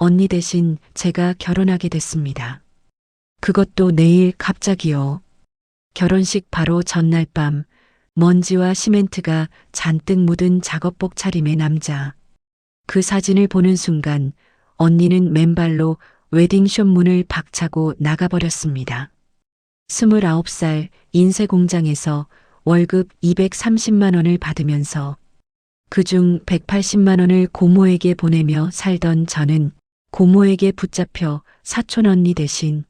언니 대신 제가 결혼하게 됐습니다. 그것도 내일 갑자기요. 결혼식 바로 전날 밤 먼지와 시멘트가 잔뜩 묻은 작업복 차림의 남자. 그 사진을 보는 순간 언니는 맨발로 웨딩숍 문을 박차고 나가버렸습니다. 29살 인쇄 공장에서 월급 230만 원을 받으면서 그중 180만 원을 고모에게 보내며 살던 저는 고모에게 붙잡혀 사촌 언니 대신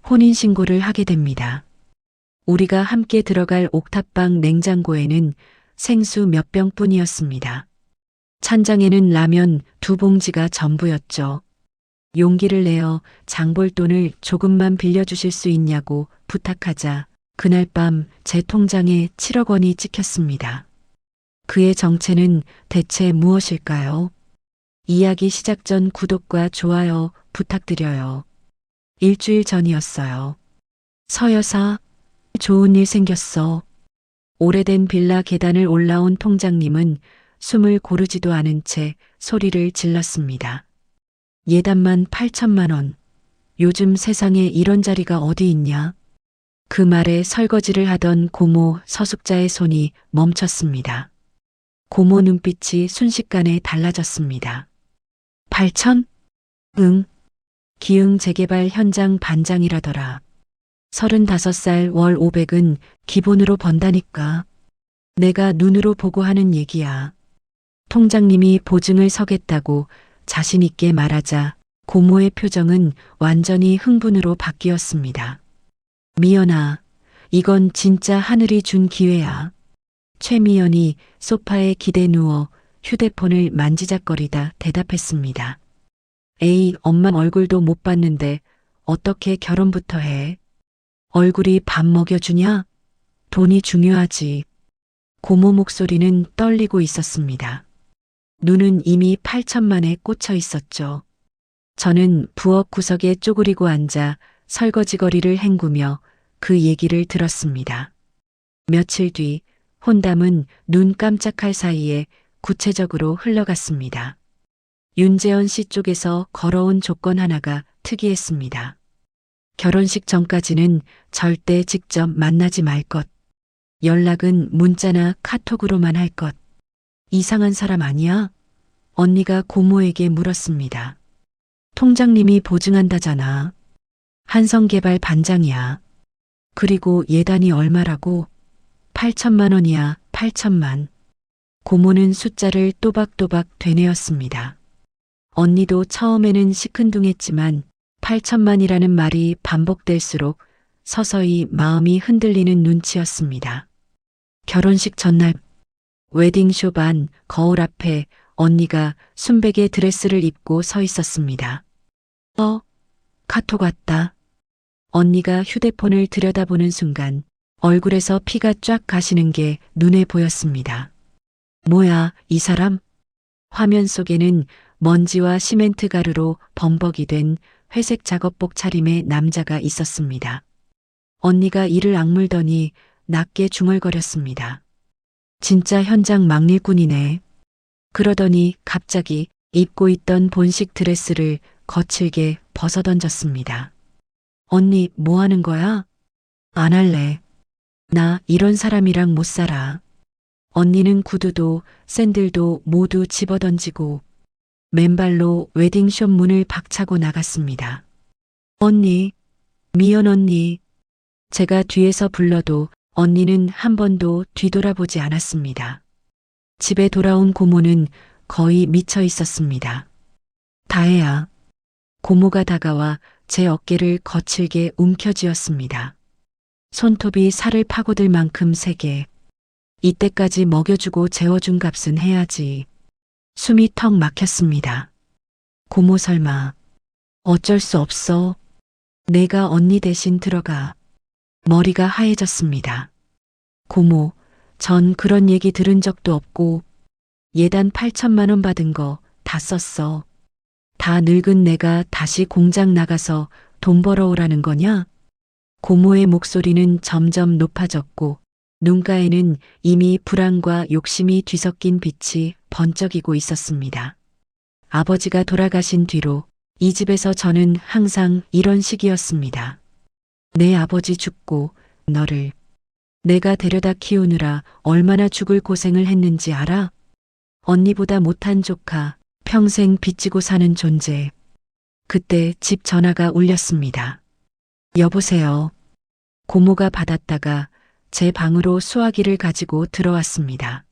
혼인신고를 하게 됩니다. 우리가 함께 들어갈 옥탑방 냉장고에는 생수 몇 병뿐이었습니다. 찬장에는 라면 2봉지가 전부였죠. 용기를 내어 장볼 돈을 조금만 빌려주실 수 있냐고 부탁하자 그날 밤 제 통장에 7억 원이 찍혔습니다. 그의 정체는 대체 무엇일까요? 이야기 시작 전 구독과 좋아요 부탁드려요. 일주일 전이었어요. 서여사, 좋은 일 생겼어. 오래된 빌라 계단을 올라온 통장님은 숨을 고르지도 않은 채 소리를 질렀습니다. 예단만 8천만 원. 요즘 세상에 이런 자리가 어디 있냐? 그 말에 설거지를 하던 고모 서숙자의 손이 멈췄습니다. 고모 눈빛이 순식간에 달라졌습니다. 8천? 응. 기흥 재개발 현장 반장이라더라. 35살 월 500은 기본으로 번다니까. 내가 눈으로 보고 하는 얘기야. 통장님이 보증을 서겠다고 자신 있게 말하자 고모의 표정은 완전히 흥분으로 바뀌었습니다. 미연아, 이건 진짜 하늘이 준 기회야. 최미연이 소파에 기대 누워 휴대폰을 만지작거리다 대답했습니다. 에이, 엄마 얼굴도 못 봤는데 어떻게 결혼부터 해? 얼굴이 밥 먹여주냐? 돈이 중요하지. 고모 목소리는 떨리고 있었습니다. 눈은 이미 8천만에 꽂혀 있었죠. 저는 부엌 구석에 쪼그리고 앉아 설거지거리를 헹구며 그 얘기를 들었습니다. 며칠 뒤 혼담은 눈 깜짝할 사이에 구체적으로 흘러갔습니다. 윤재원 씨 쪽에서 걸어온 조건 하나가 특이했습니다. 결혼식 전까지는 절대 직접 만나지 말 것. 연락은 문자나 카톡으로만 할 것. 이상한 사람 아니야? 언니가 고모에게 물었습니다. 통장님이 보증한다잖아. 한성개발 반장이야. 그리고 예단이 얼마라고? 8천만 원이야, 8천만. 고모는 숫자를 또박또박 되뇌었습니다. 언니도 처음에는 시큰둥했지만 8천만이라는 말이 반복될수록 서서히 마음이 흔들리는 눈치였습니다. 결혼식 전날 웨딩숍 안 거울 앞에 언니가 순백의 드레스를 입고 서 있었습니다. 카톡 왔다. 언니가 휴대폰을 들여다보는 순간 얼굴에서 피가 쫙 가시는 게 눈에 보였습니다. 뭐야, 이 사람? 화면 속에는 먼지와 시멘트 가루로 범벅이 된 회색 작업복 차림의 남자가 있었습니다. 언니가 이를 악물더니 낮게 중얼거렸습니다. 진짜 현장 막일꾼이네. 그러더니 갑자기 입고 있던 본식 드레스를 거칠게 벗어던졌습니다. 언니 뭐 하는 거야? 안 할래. 나 이런 사람이랑 못 살아. 언니는 구두도 샌들도 모두 집어던지고 맨발로 웨딩숍 문을 박차고 나갔습니다. 언니, 미연 언니. 제가 뒤에서 불러도 언니는 한 번도 뒤돌아보지 않았습니다. 집에 돌아온 고모는 거의 미쳐 있었습니다. 다혜야. 고모가 다가와 제 어깨를 거칠게 움켜쥐었습니다. 손톱이 살을 파고들 만큼 세게. 이때까지 먹여주고 재워준 값은 해야지. 숨이 턱 막혔습니다. 고모 설마. 어쩔 수 없어. 내가 언니 대신 들어가. 머리가 하얘졌습니다. 고모, 전 그런 얘기 들은 적도 없고 예단 8천만 원 받은 거 다 썼어. 다 늙은 내가 다시 공장 나가서 돈 벌어오라는 거냐? 고모의 목소리는 점점 높아졌고 눈가에는 이미 불안과 욕심이 뒤섞인 빛이 번쩍이고 있었습니다. 아버지가 돌아가신 뒤로 이 집에서 저는 항상 이런 식이었습니다. 내 아버지 죽고 너를 내가 데려다 키우느라 얼마나 죽을 고생을 했는지 알아? 언니보다 못한 조카, 평생 빚지고 사는 존재. 그때 집 전화가 울렸습니다. 여보세요. 고모가 받았다가 제 방으로 수화기를 가지고 들어왔습니다.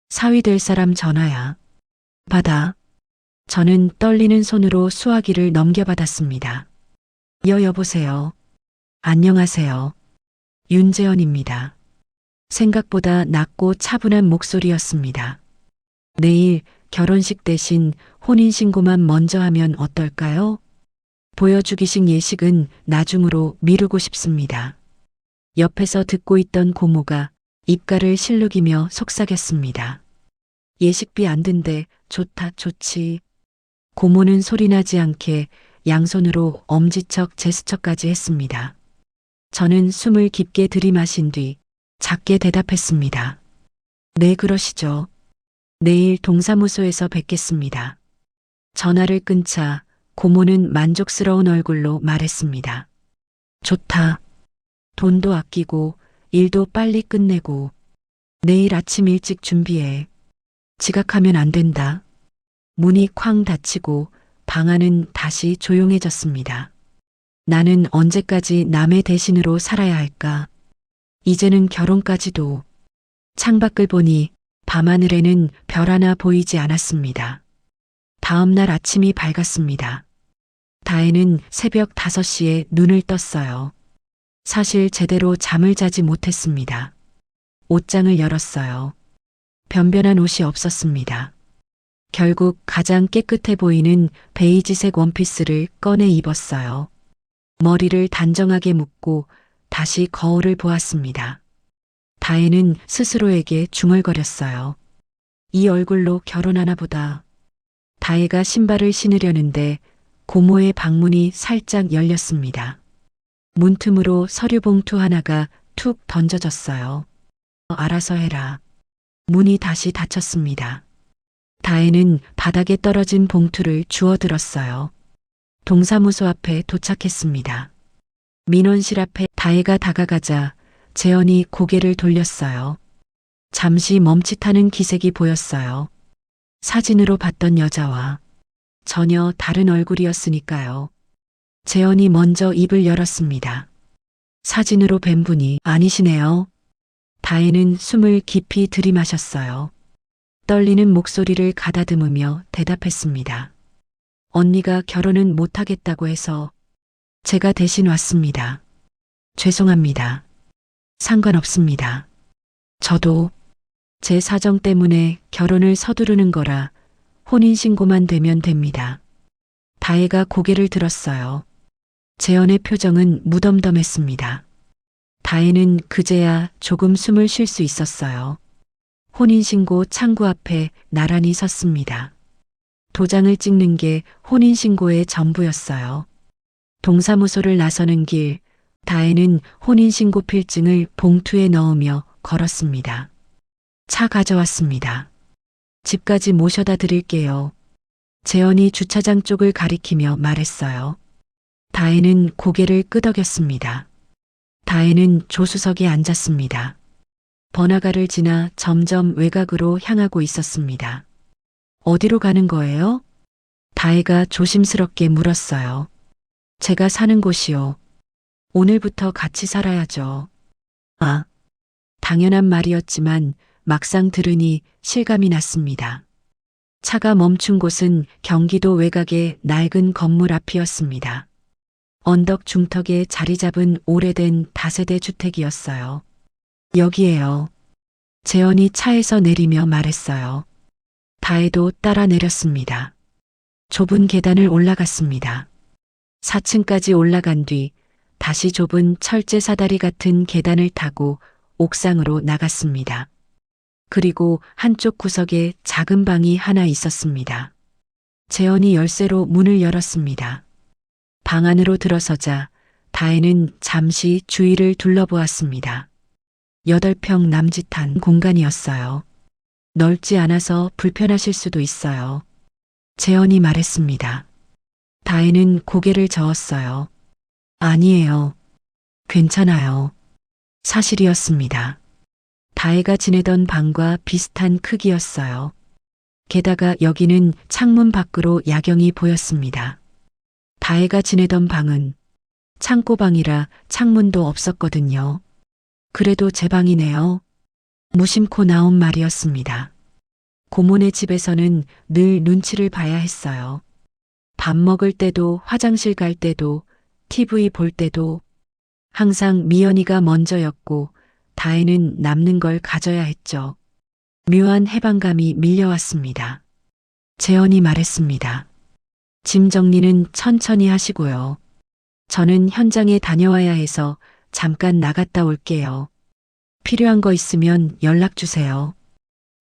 사위 될 사람 전화야. 받아. 저는 떨리는 손으로 수화기를 넘겨받았습니다. 여보세요. 안녕하세요. 윤재현입니다. 생각보다 낮고 차분한 목소리였습니다. 내일 결혼식 대신 혼인신고만 먼저 하면 어떨까요? 보여주기식 예식은 나중으로 미루고 싶습니다. 옆에서 듣고 있던 고모가 입가를 실룩이며 속삭였습니다. 예식비 안 든대. 좋다, 좋지. 고모는 소리나지 않게 양손으로 엄지척 제스처까지 했습니다. 저는 숨을 깊게 들이마신 뒤 작게 대답했습니다. 네, 그러시죠. 내일 동사무소에서 뵙겠습니다. 전화를 끊자 고모는 만족스러운 얼굴로 말했습니다. 좋다. 돈도 아끼고 일도 빨리 끝내고 내일 아침 일찍 준비해. 지각하면 안 된다. 문이 쾅 닫히고 방 안은 다시 조용해졌습니다. 나는 언제까지 남의 대신으로 살아야 할까? 이제는 결혼까지도. 창밖을 보니 밤하늘에는 별 하나 보이지 않았습니다. 다음 날 아침이 밝았습니다. 다혜는 새벽 5시에 눈을 떴어요. 사실 제대로 잠을 자지 못했습니다. 옷장을 열었어요. 변변한 옷이 없었습니다. 결국 가장 깨끗해 보이는 베이지색 원피스를 꺼내 입었어요. 머리를 단정하게 묶고 다시 거울을 보았습니다. 다혜는 스스로에게 중얼거렸어요. 이 얼굴로 결혼하나 보다. 다혜가 신발을 신으려는데 고모의 방문이 살짝 열렸습니다. 문틈으로 서류 봉투 하나가 툭 던져졌어요. 알아서 해라. 문이 다시 닫혔습니다. 다혜는 바닥에 떨어진 봉투를 주워들었어요. 동사무소 앞에 도착했습니다. 민원실 앞에 다혜가 다가가자 재현이 고개를 돌렸어요. 잠시 멈칫하는 기색이 보였어요. 사진으로 봤던 여자와 전혀 다른 얼굴이었으니까요. 재현이 먼저 입을 열었습니다. 사진으로 뵌 분이 아니시네요. 다혜는 숨을 깊이 들이마셨어요. 떨리는 목소리를 가다듬으며 대답했습니다. 언니가 결혼은 못하겠다고 해서 제가 대신 왔습니다. 죄송합니다. 상관없습니다. 저도 제 사정 때문에 결혼을 서두르는 거라 혼인신고만 되면 됩니다. 다혜가 고개를 들었어요. 재현의 표정은 무덤덤했습니다. 다혜는 그제야 조금 숨을 쉴 수 있었어요. 혼인신고 창구 앞에 나란히 섰습니다. 도장을 찍는 게 혼인신고의 전부였어요. 동사무소를 나서는 길, 다혜는 혼인신고 필증을 봉투에 넣으며 걸었습니다. 차 가져왔습니다. 집까지 모셔다 드릴게요. 재현이 주차장 쪽을 가리키며 말했어요. 다혜는 고개를 끄덕였습니다. 다혜는 조수석에 앉았습니다. 번화가를 지나 점점 외곽으로 향하고 있었습니다. 어디로 가는 거예요? 다혜가 조심스럽게 물었어요. 제가 사는 곳이요. 오늘부터 같이 살아야죠. 아, 당연한 말이었지만 막상 들으니 실감이 났습니다. 차가 멈춘 곳은 경기도 외곽의 낡은 건물 앞이었습니다. 언덕 중턱에 자리 잡은 오래된 다세대 주택이었어요. 여기에요. 재현이 차에서 내리며 말했어요. 다혜도 따라 내렸습니다. 좁은 계단을 올라갔습니다. 4층까지 올라간 뒤 다시 좁은 철제 사다리 같은 계단을 타고 옥상으로 나갔습니다. 그리고 한쪽 구석에 작은 방이 하나 있었습니다. 재현이 열쇠로 문을 열었습니다. 방 안으로 들어서자 다혜는 잠시 주위를 둘러보았습니다. 8평 남짓한 공간이었어요. 넓지 않아서 불편하실 수도 있어요. 재현이 말했습니다. 다혜는 고개를 저었어요. 아니에요. 괜찮아요. 사실이었습니다. 다혜가 지내던 방과 비슷한 크기였어요. 게다가 여기는 창문 밖으로 야경이 보였습니다. 다혜가 지내던 방은 창고방이라 창문도 없었거든요. 그래도 제 방이네요. 무심코 나온 말이었습니다. 고모네 집에서는 늘 눈치를 봐야 했어요. 밥 먹을 때도 화장실 갈 때도 TV 볼 때도 항상 미연이가 먼저였고 다혜는 남는 걸 가져야 했죠. 묘한 해방감이 밀려왔습니다. 재현이 말했습니다. 짐 정리는 천천히 하시고요. 저는 현장에 다녀와야 해서 잠깐 나갔다 올게요. 필요한 거 있으면 연락 주세요.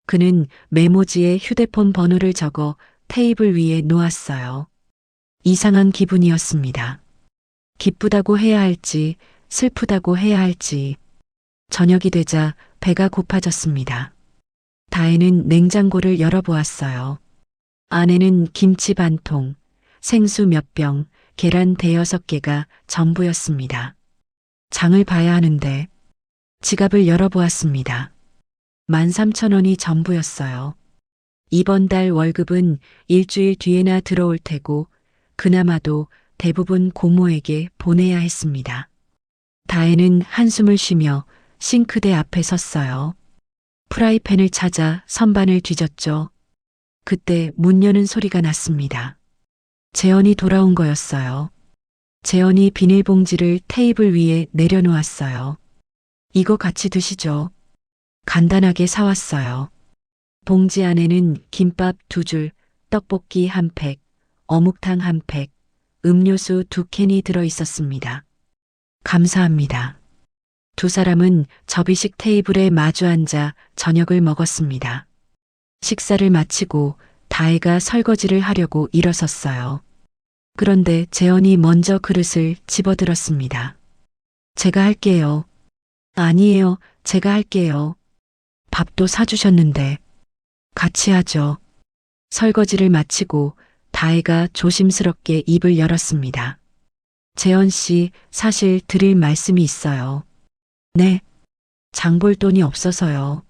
그는 메모지에 휴대폰 번호를 적어 테이블 위에 놓았어요. 이상한 기분이었습니다. 기쁘다고 해야 할지 슬프다고 해야 할지. 저녁이 되자 배가 고파졌습니다. 다혜는 냉장고를 열어보았어요. 안에는 김치 반 통, 생수 몇 병, 계란 대여섯 개가 전부였습니다. 장을 봐야 하는데 지갑을 열어보았습니다. 13,000원이 전부였어요. 이번 달 월급은 일주일 뒤에나 들어올 테고 그나마도 대부분 고모에게 보내야 했습니다. 다혜는 한숨을 쉬며 싱크대 앞에 섰어요. 프라이팬을 찾아 선반을 뒤졌죠. 그때 문 여는 소리가 났습니다. 재현이 돌아온 거였어요. 재현이 비닐봉지를 테이블 위에 내려놓았어요. 이거 같이 드시죠. 간단하게 사왔어요. 봉지 안에는 김밥 2줄, 떡볶이 1팩, 어묵탕 1팩, 음료수 2캔이 들어 있었습니다. 감사합니다. 두 사람은 접이식 테이블에 마주 앉아 저녁을 먹었습니다. 식사를 마치고 다혜가 설거지를 하려고 일어섰어요. 그런데 재현이 먼저 그릇을 집어들었습니다. 제가 할게요. 아니에요, 제가 할게요. 밥도 사주셨는데. 같이 하죠. 설거지를 마치고 다혜가 조심스럽게 입을 열었습니다. 재현 씨, 사실 드릴 말씀이 있어요. 네. 장볼 돈이 없어서요.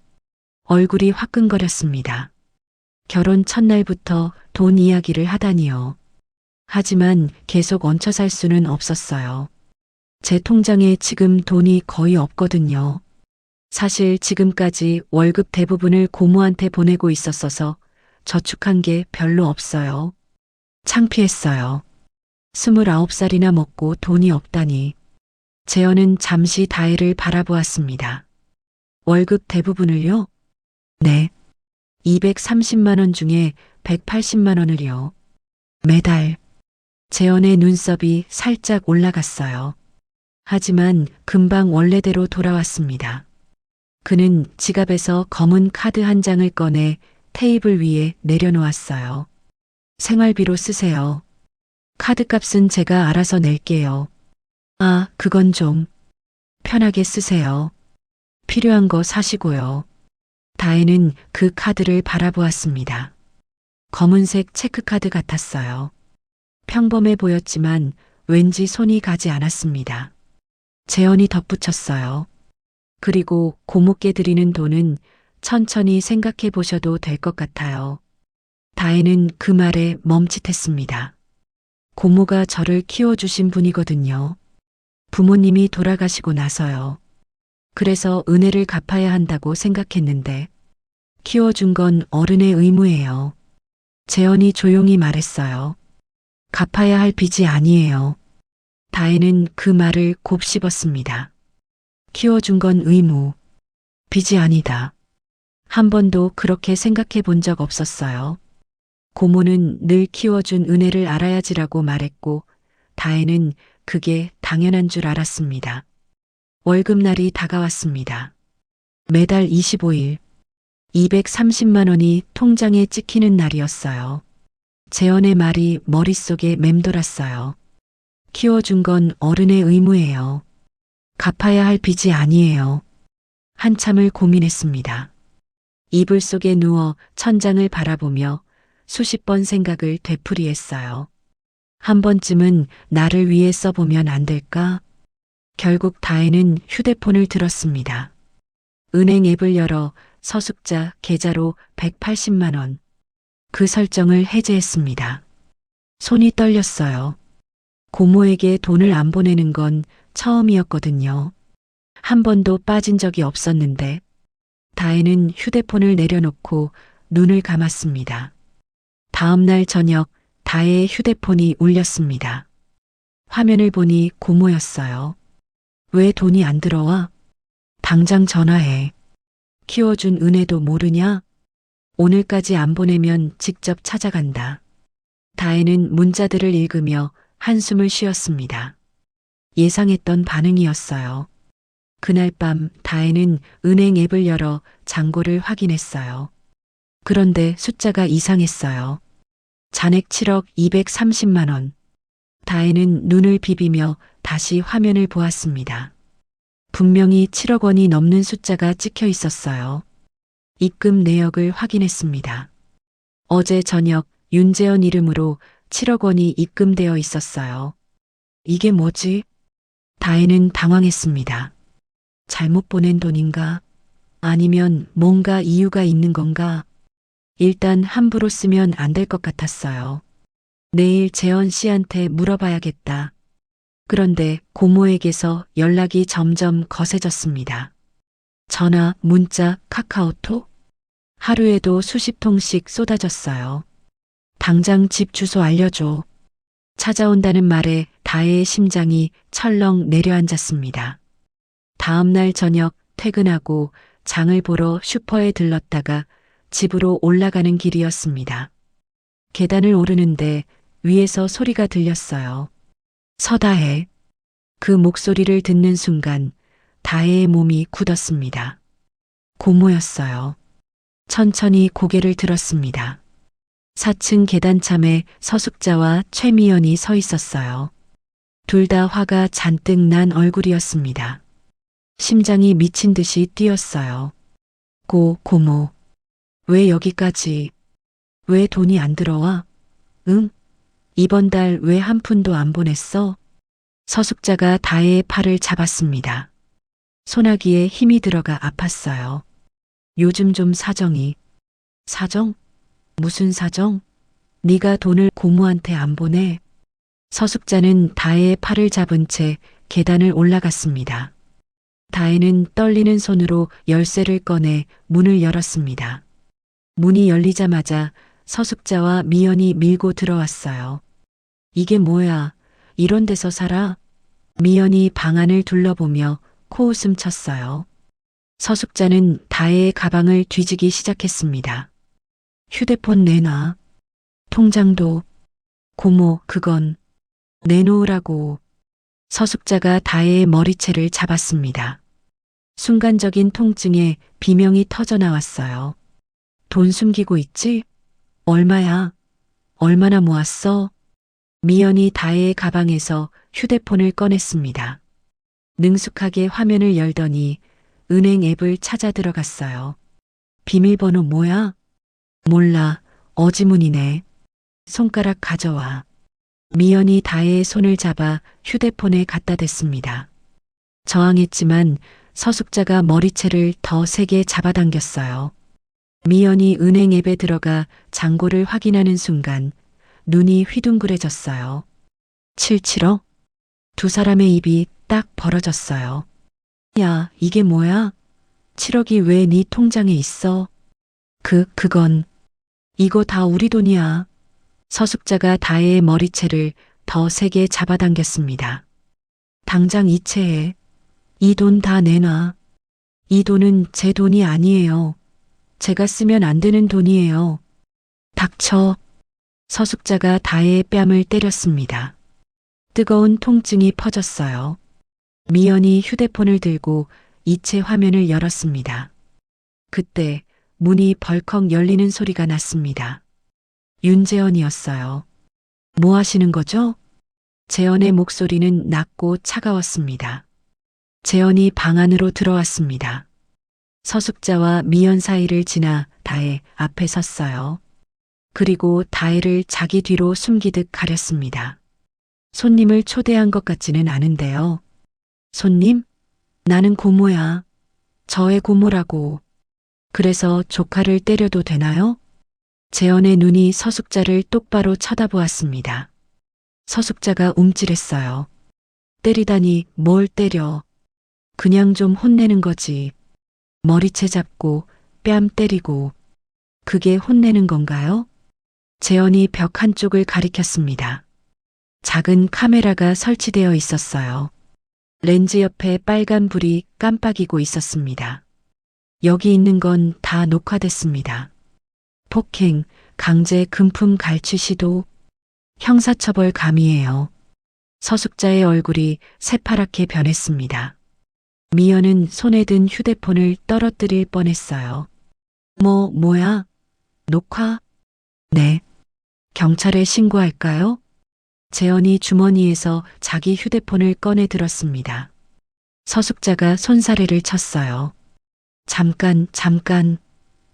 얼굴이 화끈거렸습니다. 결혼 첫날부터 돈 이야기를 하다니요. 하지만 계속 얹혀 살 수는 없었어요. 제 통장에 지금 돈이 거의 없거든요. 사실 지금까지 월급 대부분을 고모한테 보내고 있었어서 저축한 게 별로 없어요. 창피했어요. 29살이나 먹고 돈이 없다니. 재현은 잠시 다혜를 바라보았습니다. 월급 대부분을요? 네. 230만 원 중에 180만 원을요. 매달. 재현의 눈썹이 살짝 올라갔어요. 하지만 금방 원래대로 돌아왔습니다. 그는 지갑에서 검은 카드 한 장을 꺼내 테이블 위에 내려놓았어요. 생활비로 쓰세요. 카드값은 제가 알아서 낼게요. 아, 그건 좀 편하게 쓰세요. 필요한 거 사시고요. 다혜는 그 카드를 바라보았습니다. 검은색 체크카드 같았어요. 평범해 보였지만 왠지 손이 가지 않았습니다. 재현이 덧붙였어요. 그리고 고모께 드리는 돈은 천천히 생각해 보셔도 될 것 같아요. 다혜는 그 말에 멈칫했습니다. 고모가 저를 키워주신 분이거든요. 부모님이 돌아가시고 나서요. 그래서 은혜를 갚아야 한다고 생각했는데 키워준 건 어른의 의무예요. 재현이 조용히 말했어요. 갚아야 할 빚이 아니에요. 다혜는 그 말을 곱씹었습니다. 키워준 건 의무, 빚이 아니다. 한 번도 그렇게 생각해 본 적 없었어요. 고모는 늘 키워준 은혜를 알아야지라고 말했고 다혜는 그게 당연한 줄 알았습니다. 월급날이 다가왔습니다. 매달 25일 230만 원이 통장에 찍히는 날이었어요. 재현의 말이 머릿속에 맴돌았어요. 키워준 건 어른의 의무예요. 갚아야 할 빚이 아니에요. 한참을 고민했습니다. 이불 속에 누워 천장을 바라보며 수십 번 생각을 되풀이했어요. 한 번쯤은 나를 위해 써보면 안 될까? 결국 다혜는 휴대폰을 들었습니다. 은행 앱을 열어 서숙자 계좌로 180만 원. 그 설정을 해제했습니다. 손이 떨렸어요. 고모에게 돈을 안 보내는 건 처음이었거든요. 한 번도 빠진 적이 없었는데 다혜는 휴대폰을 내려놓고 눈을 감았습니다. 다음 날 저녁 다혜의 휴대폰이 울렸습니다. 화면을 보니 고모였어요. 왜 돈이 안 들어와? 당장 전화해. 키워준 은혜도 모르냐? 오늘까지 안 보내면 직접 찾아간다. 다혜는 문자들을 읽으며 한숨을 쉬었습니다. 예상했던 반응이었어요. 그날 밤 다혜는 은행 앱을 열어 잔고를 확인했어요. 그런데 숫자가 이상했어요. 잔액 7억 230만 원. 다혜는 눈을 비비며 다시 화면을 보았습니다. 분명히 7억 원이 넘는 숫자가 찍혀 있었어요. 입금 내역을 확인했습니다. 어제 저녁 윤재현 이름으로 7억 원이 입금되어 있었어요. 이게 뭐지? 다혜는 당황했습니다. 잘못 보낸 돈인가? 아니면 뭔가 이유가 있는 건가? 일단 함부로 쓰면 안 될 것 같았어요. 내일 재현 씨한테 물어봐야겠다. 그런데 고모에게서 연락이 점점 거세졌습니다. 전화, 문자, 카카오톡? 하루에도 수십 통씩 쏟아졌어요. 당장 집 주소 알려줘. 찾아온다는 말에 다혜의 심장이 철렁 내려앉았습니다. 다음 날 저녁 퇴근하고 장을 보러 슈퍼에 들렀다가 집으로 올라가는 길이었습니다. 계단을 오르는데 위에서 소리가 들렸어요. 서다혜. 그 목소리를 듣는 순간 다혜의 몸이 굳었습니다. 고모였어요. 천천히 고개를 들었습니다. 4층 계단참에 서숙자와 최미연이 서 있었어요. 둘 다 화가 잔뜩 난 얼굴이었습니다. 심장이 미친 듯이 뛰었어요. 고모. 왜 여기까지? 왜 돈이 안 들어와? 응? 이번 달 왜 한 푼도 안 보냈어? 서숙자가 다혜의 팔을 잡았습니다. 소나기에 힘이 들어가 아팠어요. 요즘 좀 사정이. 사정? 무슨 사정? 네가 돈을 고모한테 안 보내? 서숙자는 다혜의 팔을 잡은 채 계단을 올라갔습니다. 다혜는 떨리는 손으로 열쇠를 꺼내 문을 열었습니다. 문이 열리자마자 서숙자와 미연이 밀고 들어왔어요. 이게 뭐야? 이런 데서 살아? 미연이 방 안을 둘러보며 코웃음 쳤어요. 서숙자는 다혜의 가방을 뒤지기 시작했습니다. 휴대폰 내놔. 통장도. 고모, 그건 내놓으라고. 서숙자가 다혜의 머리채를 잡았습니다. 순간적인 통증에 비명이 터져 나왔어요. 돈 숨기고 있지? 얼마야? 얼마나 모았어? 미연이 다혜의 가방에서 휴대폰을 꺼냈습니다. 능숙하게 화면을 열더니 은행 앱을 찾아 들어갔어요. 비밀번호 뭐야? 몰라. 어지문이네. 손가락 가져와. 미연이 다혜의 손을 잡아 휴대폰에 갖다 댔습니다. 저항했지만 서숙자가 머리채를 더 세게 잡아당겼어요. 미연이 은행 앱에 들어가 잔고를 확인하는 순간 눈이 휘둥그레졌어요. 77억? 두 사람의 입이 딱 벌어졌어요. 야, 이게 뭐야? 7억이 왜 네 통장에 있어? 그건 이거 다 우리 돈이야. 서숙자가 다혜의 머리채를 더 세게 잡아당겼습니다. 당장 이체해. 이 돈 다 내놔. 이 돈은 제 돈이 아니에요. 제가 쓰면 안 되는 돈이에요. 닥쳐. 서숙자가 다혜의 뺨을 때렸습니다. 뜨거운 통증이 퍼졌어요. 미연이 휴대폰을 들고 이체 화면을 열었습니다. 그때 문이 벌컥 열리는 소리가 났습니다. 윤재현이었어요. 뭐 하시는 거죠? 재현의 목소리는 낮고 차가웠습니다. 재현이 방 안으로 들어왔습니다. 서숙자와 미연 사이를 지나 다혜 앞에 섰어요. 그리고 다혜를 자기 뒤로 숨기듯 가렸습니다. 손님을 초대한 것 같지는 않은데요. 손님? 나는 고모야. 저의 고모라고. 그래서 조카를 때려도 되나요? 재현의 눈이 서숙자를 똑바로 쳐다보았습니다. 서숙자가 움찔했어요. 때리다니 뭘 때려. 그냥 좀 혼내는 거지. 머리채 잡고 뺨 때리고. 그게 혼내는 건가요? 재현이 벽 한쪽을 가리켰습니다. 작은 카메라가 설치되어 있었어요. 렌즈 옆에 빨간 불이 깜빡이고 있었습니다. 여기 있는 건 다 녹화됐습니다. 폭행, 강제 금품 갈취 시도, 형사처벌 감이에요. 서숙자의 얼굴이 새파랗게 변했습니다. 미연은 손에 든 휴대폰을 떨어뜨릴 뻔했어요. 뭐야? 녹화? 네. 경찰에 신고할까요? 재현이 주머니에서 자기 휴대폰을 꺼내 들었습니다. 서숙자가 손사래를 쳤어요. 잠깐.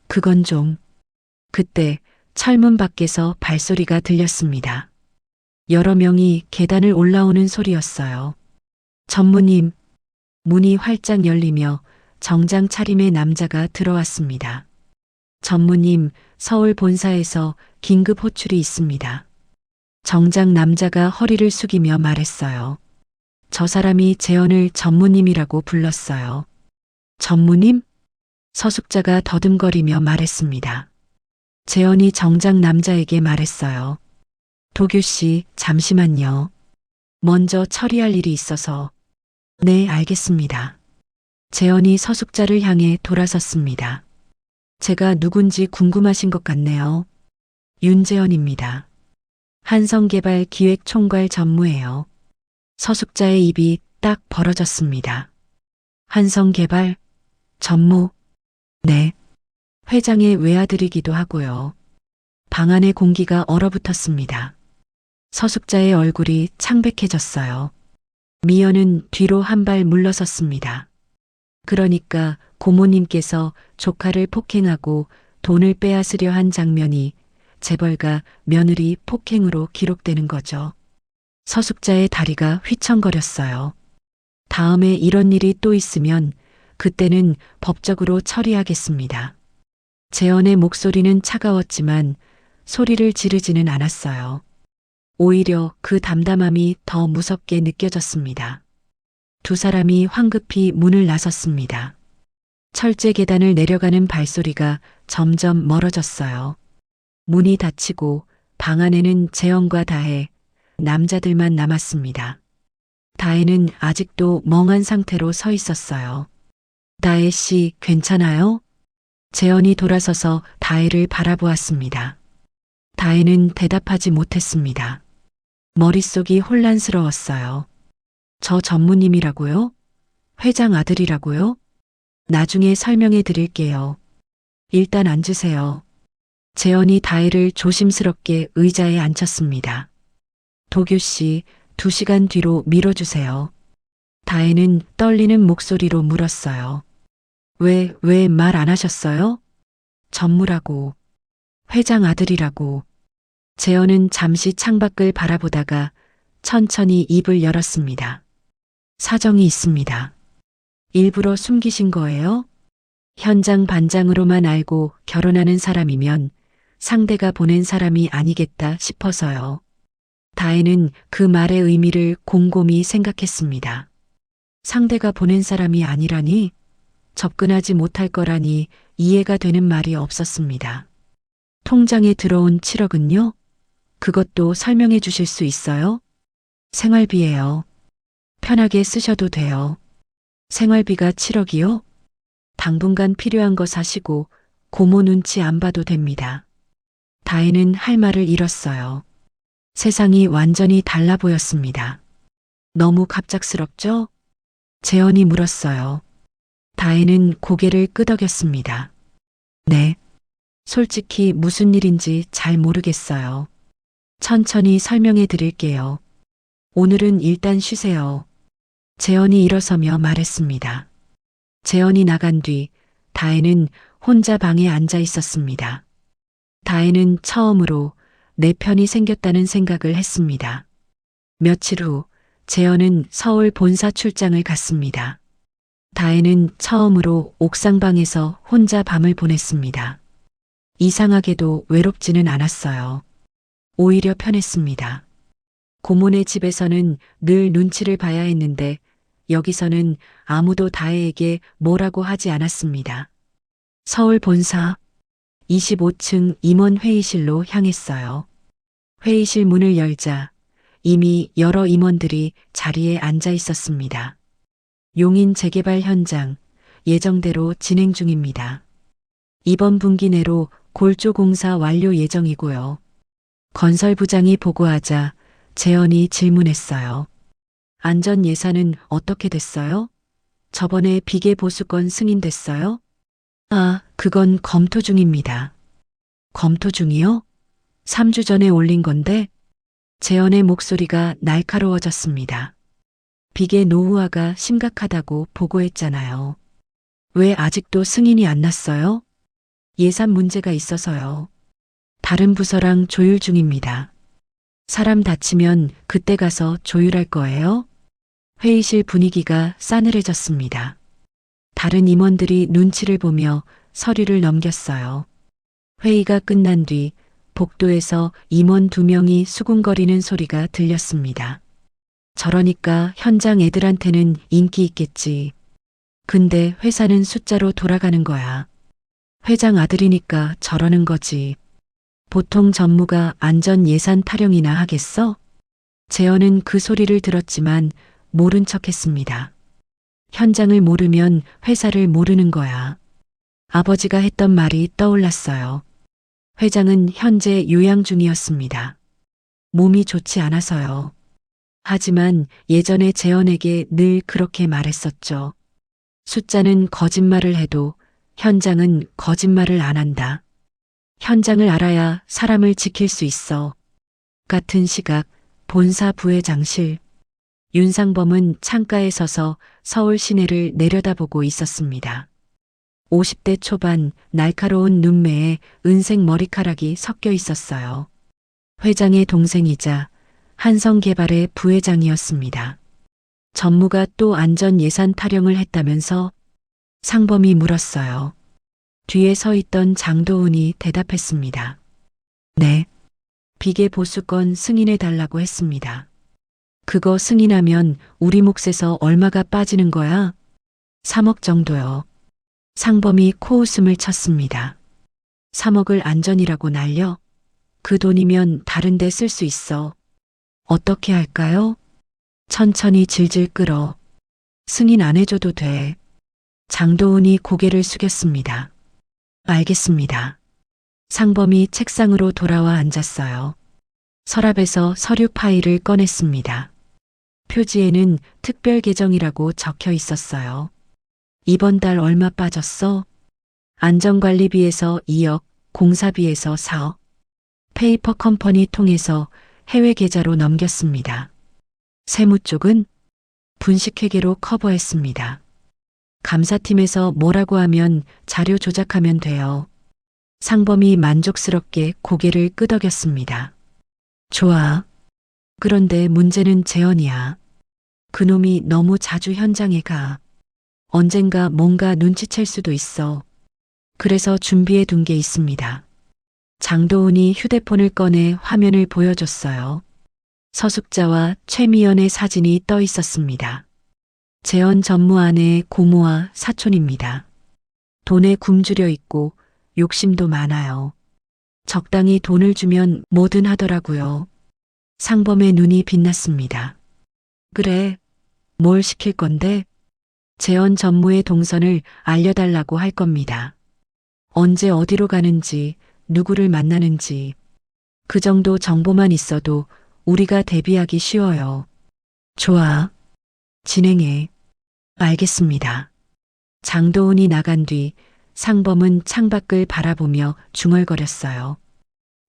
그건 좀. 그때 철문 밖에서 발소리가 들렸습니다. 여러 명이 계단을 올라오는 소리였어요. 전무님, 문이 활짝 열리며 정장 차림의 남자가 들어왔습니다. 전무님, 서울 본사에서 긴급 호출이 있습니다. 정장 남자가 허리를 숙이며 말했어요. 저 사람이 재현을 전무님이라고 불렀어요. 전무님? 서숙자가 더듬거리며 말했습니다. 재현이 정장 남자에게 말했어요. 도규 씨, 잠시만요. 먼저 처리할 일이 있어서. 네, 알겠습니다. 재현이 서숙자를 향해 돌아섰습니다. 제가 누군지 궁금하신 것 같네요. 윤재현입니다. 한성개발 기획총괄 전무예요. 서숙자의 입이 딱 벌어졌습니다. 한성개발 전무? 네. 회장의 외아들이기도 하고요. 방 안의 공기가 얼어붙었습니다. 서숙자의 얼굴이 창백해졌어요. 미연은 뒤로 한 발 물러섰습니다. 그러니까 고모님께서 조카를 폭행하고 돈을 빼앗으려 한 장면이 재벌가 며느리 폭행으로 기록되는 거죠. 서숙자의 다리가 휘청거렸어요. 다음에 이런 일이 또 있으면 그때는 법적으로 처리하겠습니다. 재현의 목소리는 차가웠지만 소리를 지르지는 않았어요. 오히려 그 담담함이 더 무섭게 느껴졌습니다. 두 사람이 황급히 문을 나섰습니다. 철제 계단을 내려가는 발소리가 점점 멀어졌어요. 문이 닫히고 방 안에는 재현과 다혜, 남자들만 남았습니다. 다혜는 아직도 멍한 상태로 서 있었어요. 다혜 씨, 괜찮아요? 재현이 돌아서서 다혜를 바라보았습니다. 다혜는 대답하지 못했습니다. 머릿속이 혼란스러웠어요. 저 전무님이라고요? 회장 아들이라고요? 나중에 설명해 드릴게요. 일단 앉으세요. 재현이 다혜를 조심스럽게 의자에 앉혔습니다. 도규 씨, 2시간 뒤로 미뤄주세요. 다혜는 떨리는 목소리로 물었어요. 왜 말 안 하셨어요? 전무라고. 회장 아들이라고. 재현은 잠시 창밖을 바라보다가 천천히 입을 열었습니다. 사정이 있습니다. 일부러 숨기신 거예요? 현장 반장으로만 알고 결혼하는 사람이면 상대가 보낸 사람이 아니겠다 싶어서요. 다혜는 그 말의 의미를 곰곰이 생각했습니다. 상대가 보낸 사람이 아니라니, 접근하지 못할 거라니 이해가 되는 말이 없었습니다. 통장에 들어온 7억은요? 그것도 설명해 주실 수 있어요? 생활비예요. 편하게 쓰셔도 돼요. 생활비가 7억이요? 당분간 필요한 거 사시고 고모 눈치 안 봐도 됩니다. 다혜는 할 말을 잃었어요. 세상이 완전히 달라 보였습니다. 너무 갑작스럽죠? 재현이 물었어요. 다혜는 고개를 끄덕였습니다. 네. 솔직히 무슨 일인지 잘 모르겠어요. 천천히 설명해 드릴게요. 오늘은 일단 쉬세요. 재현이 일어서며 말했습니다. 재현이 나간 뒤 다혜는 혼자 방에 앉아 있었습니다. 다혜는 처음으로 내 편이 생겼다는 생각을 했습니다. 며칠 후 재현은 서울 본사 출장을 갔습니다. 다혜는 처음으로 옥상방에서 혼자 밤을 보냈습니다. 이상하게도 외롭지는 않았어요. 오히려 편했습니다. 고모네 집에서는 늘 눈치를 봐야 했는데 여기서는 아무도 다혜에게 뭐라고 하지 않았습니다. 서울 본사 25층 임원 회의실로 향했어요. 회의실 문을 열자 이미 여러 임원들이 자리에 앉아 있었습니다. 용인 재개발 현장 예정대로 진행 중입니다. 이번 분기 내로 골조 공사 완료 예정이고요. 건설부장이 보고하자 재현이 질문했어요. 안전 예산은 어떻게 됐어요? 저번에 비계 보수건 승인됐어요? 아, 그건 검토 중입니다. 검토 중이요? 3주 전에 올린 건데 재현의 목소리가 날카로워졌습니다. 비계 노후화가 심각하다고 보고했잖아요. 왜 아직도 승인이 안 났어요? 예산 문제가 있어서요. 다른 부서랑 조율 중입니다. 사람 다치면 그때 가서 조율할 거예요? 회의실 분위기가 싸늘해졌습니다. 다른 임원들이 눈치를 보며 서류를 넘겼어요. 회의가 끝난 뒤 복도에서 임원 2명이 수군거리는 소리가 들렸습니다. 저러니까 현장 애들한테는 인기 있겠지. 근데 회사는 숫자로 돌아가는 거야. 회장 아들이니까 저러는 거지. 보통 전무가 안전 예산 타령이나 하겠어? 재현은 그 소리를 들었지만 모른 척했습니다. 현장을 모르면 회사를 모르는 거야. 아버지가 했던 말이 떠올랐어요. 회장은 현재 요양 중이었습니다. 몸이 좋지 않아서요. 하지만 예전에 재현에게 늘 그렇게 말했었죠. 숫자는 거짓말을 해도 현장은 거짓말을 안 한다. 현장을 알아야 사람을 지킬 수 있어. 같은 시각 본사 부회장실. 윤상범은 창가에 서서 서울 시내를 내려다보고 있었습니다. 50대 초반 날카로운 눈매에 은색 머리카락이 섞여 있었어요. 회장의 동생이자 한성개발의 부회장이었습니다. 전무가 또 안전 예산 타령을 했다면서? 상범이 물었어요. 뒤에 서 있던 장도훈이 대답했습니다. 네. 비계 보수건 승인해 달라고 했습니다. 그거 승인하면 우리 몫에서 얼마가 빠지는 거야? 3억 정도요. 상범이 코웃음을 쳤습니다. 3억을 안전이라고 날려? 그 돈이면 다른 데 쓸 수 있어. 어떻게 할까요? 천천히 질질 끌어. 승인 안 해줘도 돼. 장도훈이 고개를 숙였습니다. 알겠습니다. 상범이 책상으로 돌아와 앉았어요. 서랍에서 서류 파일을 꺼냈습니다. 표지에는 특별 계정이라고 적혀 있었어요. 이번 달 얼마 빠졌어? 안전관리비에서 2억, 공사비에서 4억. 페이퍼 컴퍼니 통해서 해외 계좌로 넘겼습니다. 세무 쪽은 분식회계로 커버했습니다. 감사팀에서 뭐라고 하면 자료 조작하면 돼요. 상범이 만족스럽게 고개를 끄덕였습니다. 좋아. 그런데 문제는 재현이야. 그놈이 너무 자주 현장에 가. 언젠가 뭔가 눈치챌 수도 있어. 그래서 준비해 둔 게 있습니다. 장도훈이 휴대폰을 꺼내 화면을 보여줬어요. 서숙자와 최미연의 사진이 떠 있었습니다. 재현 전무 아내의 고모와 사촌입니다. 돈에 굶주려 있고 욕심도 많아요. 적당히 돈을 주면 뭐든 하더라고요. 상범의 눈이 빛났습니다. 그래, 뭘 시킬 건데? 재현 전무의 동선을 알려달라고 할 겁니다. 언제 어디로 가는지, 누구를 만나는지. 그 정도 정보만 있어도 우리가 대비하기 쉬워요. 좋아. 진행해. 알겠습니다. 장도훈이 나간 뒤 상범은 창밖을 바라보며 중얼거렸어요.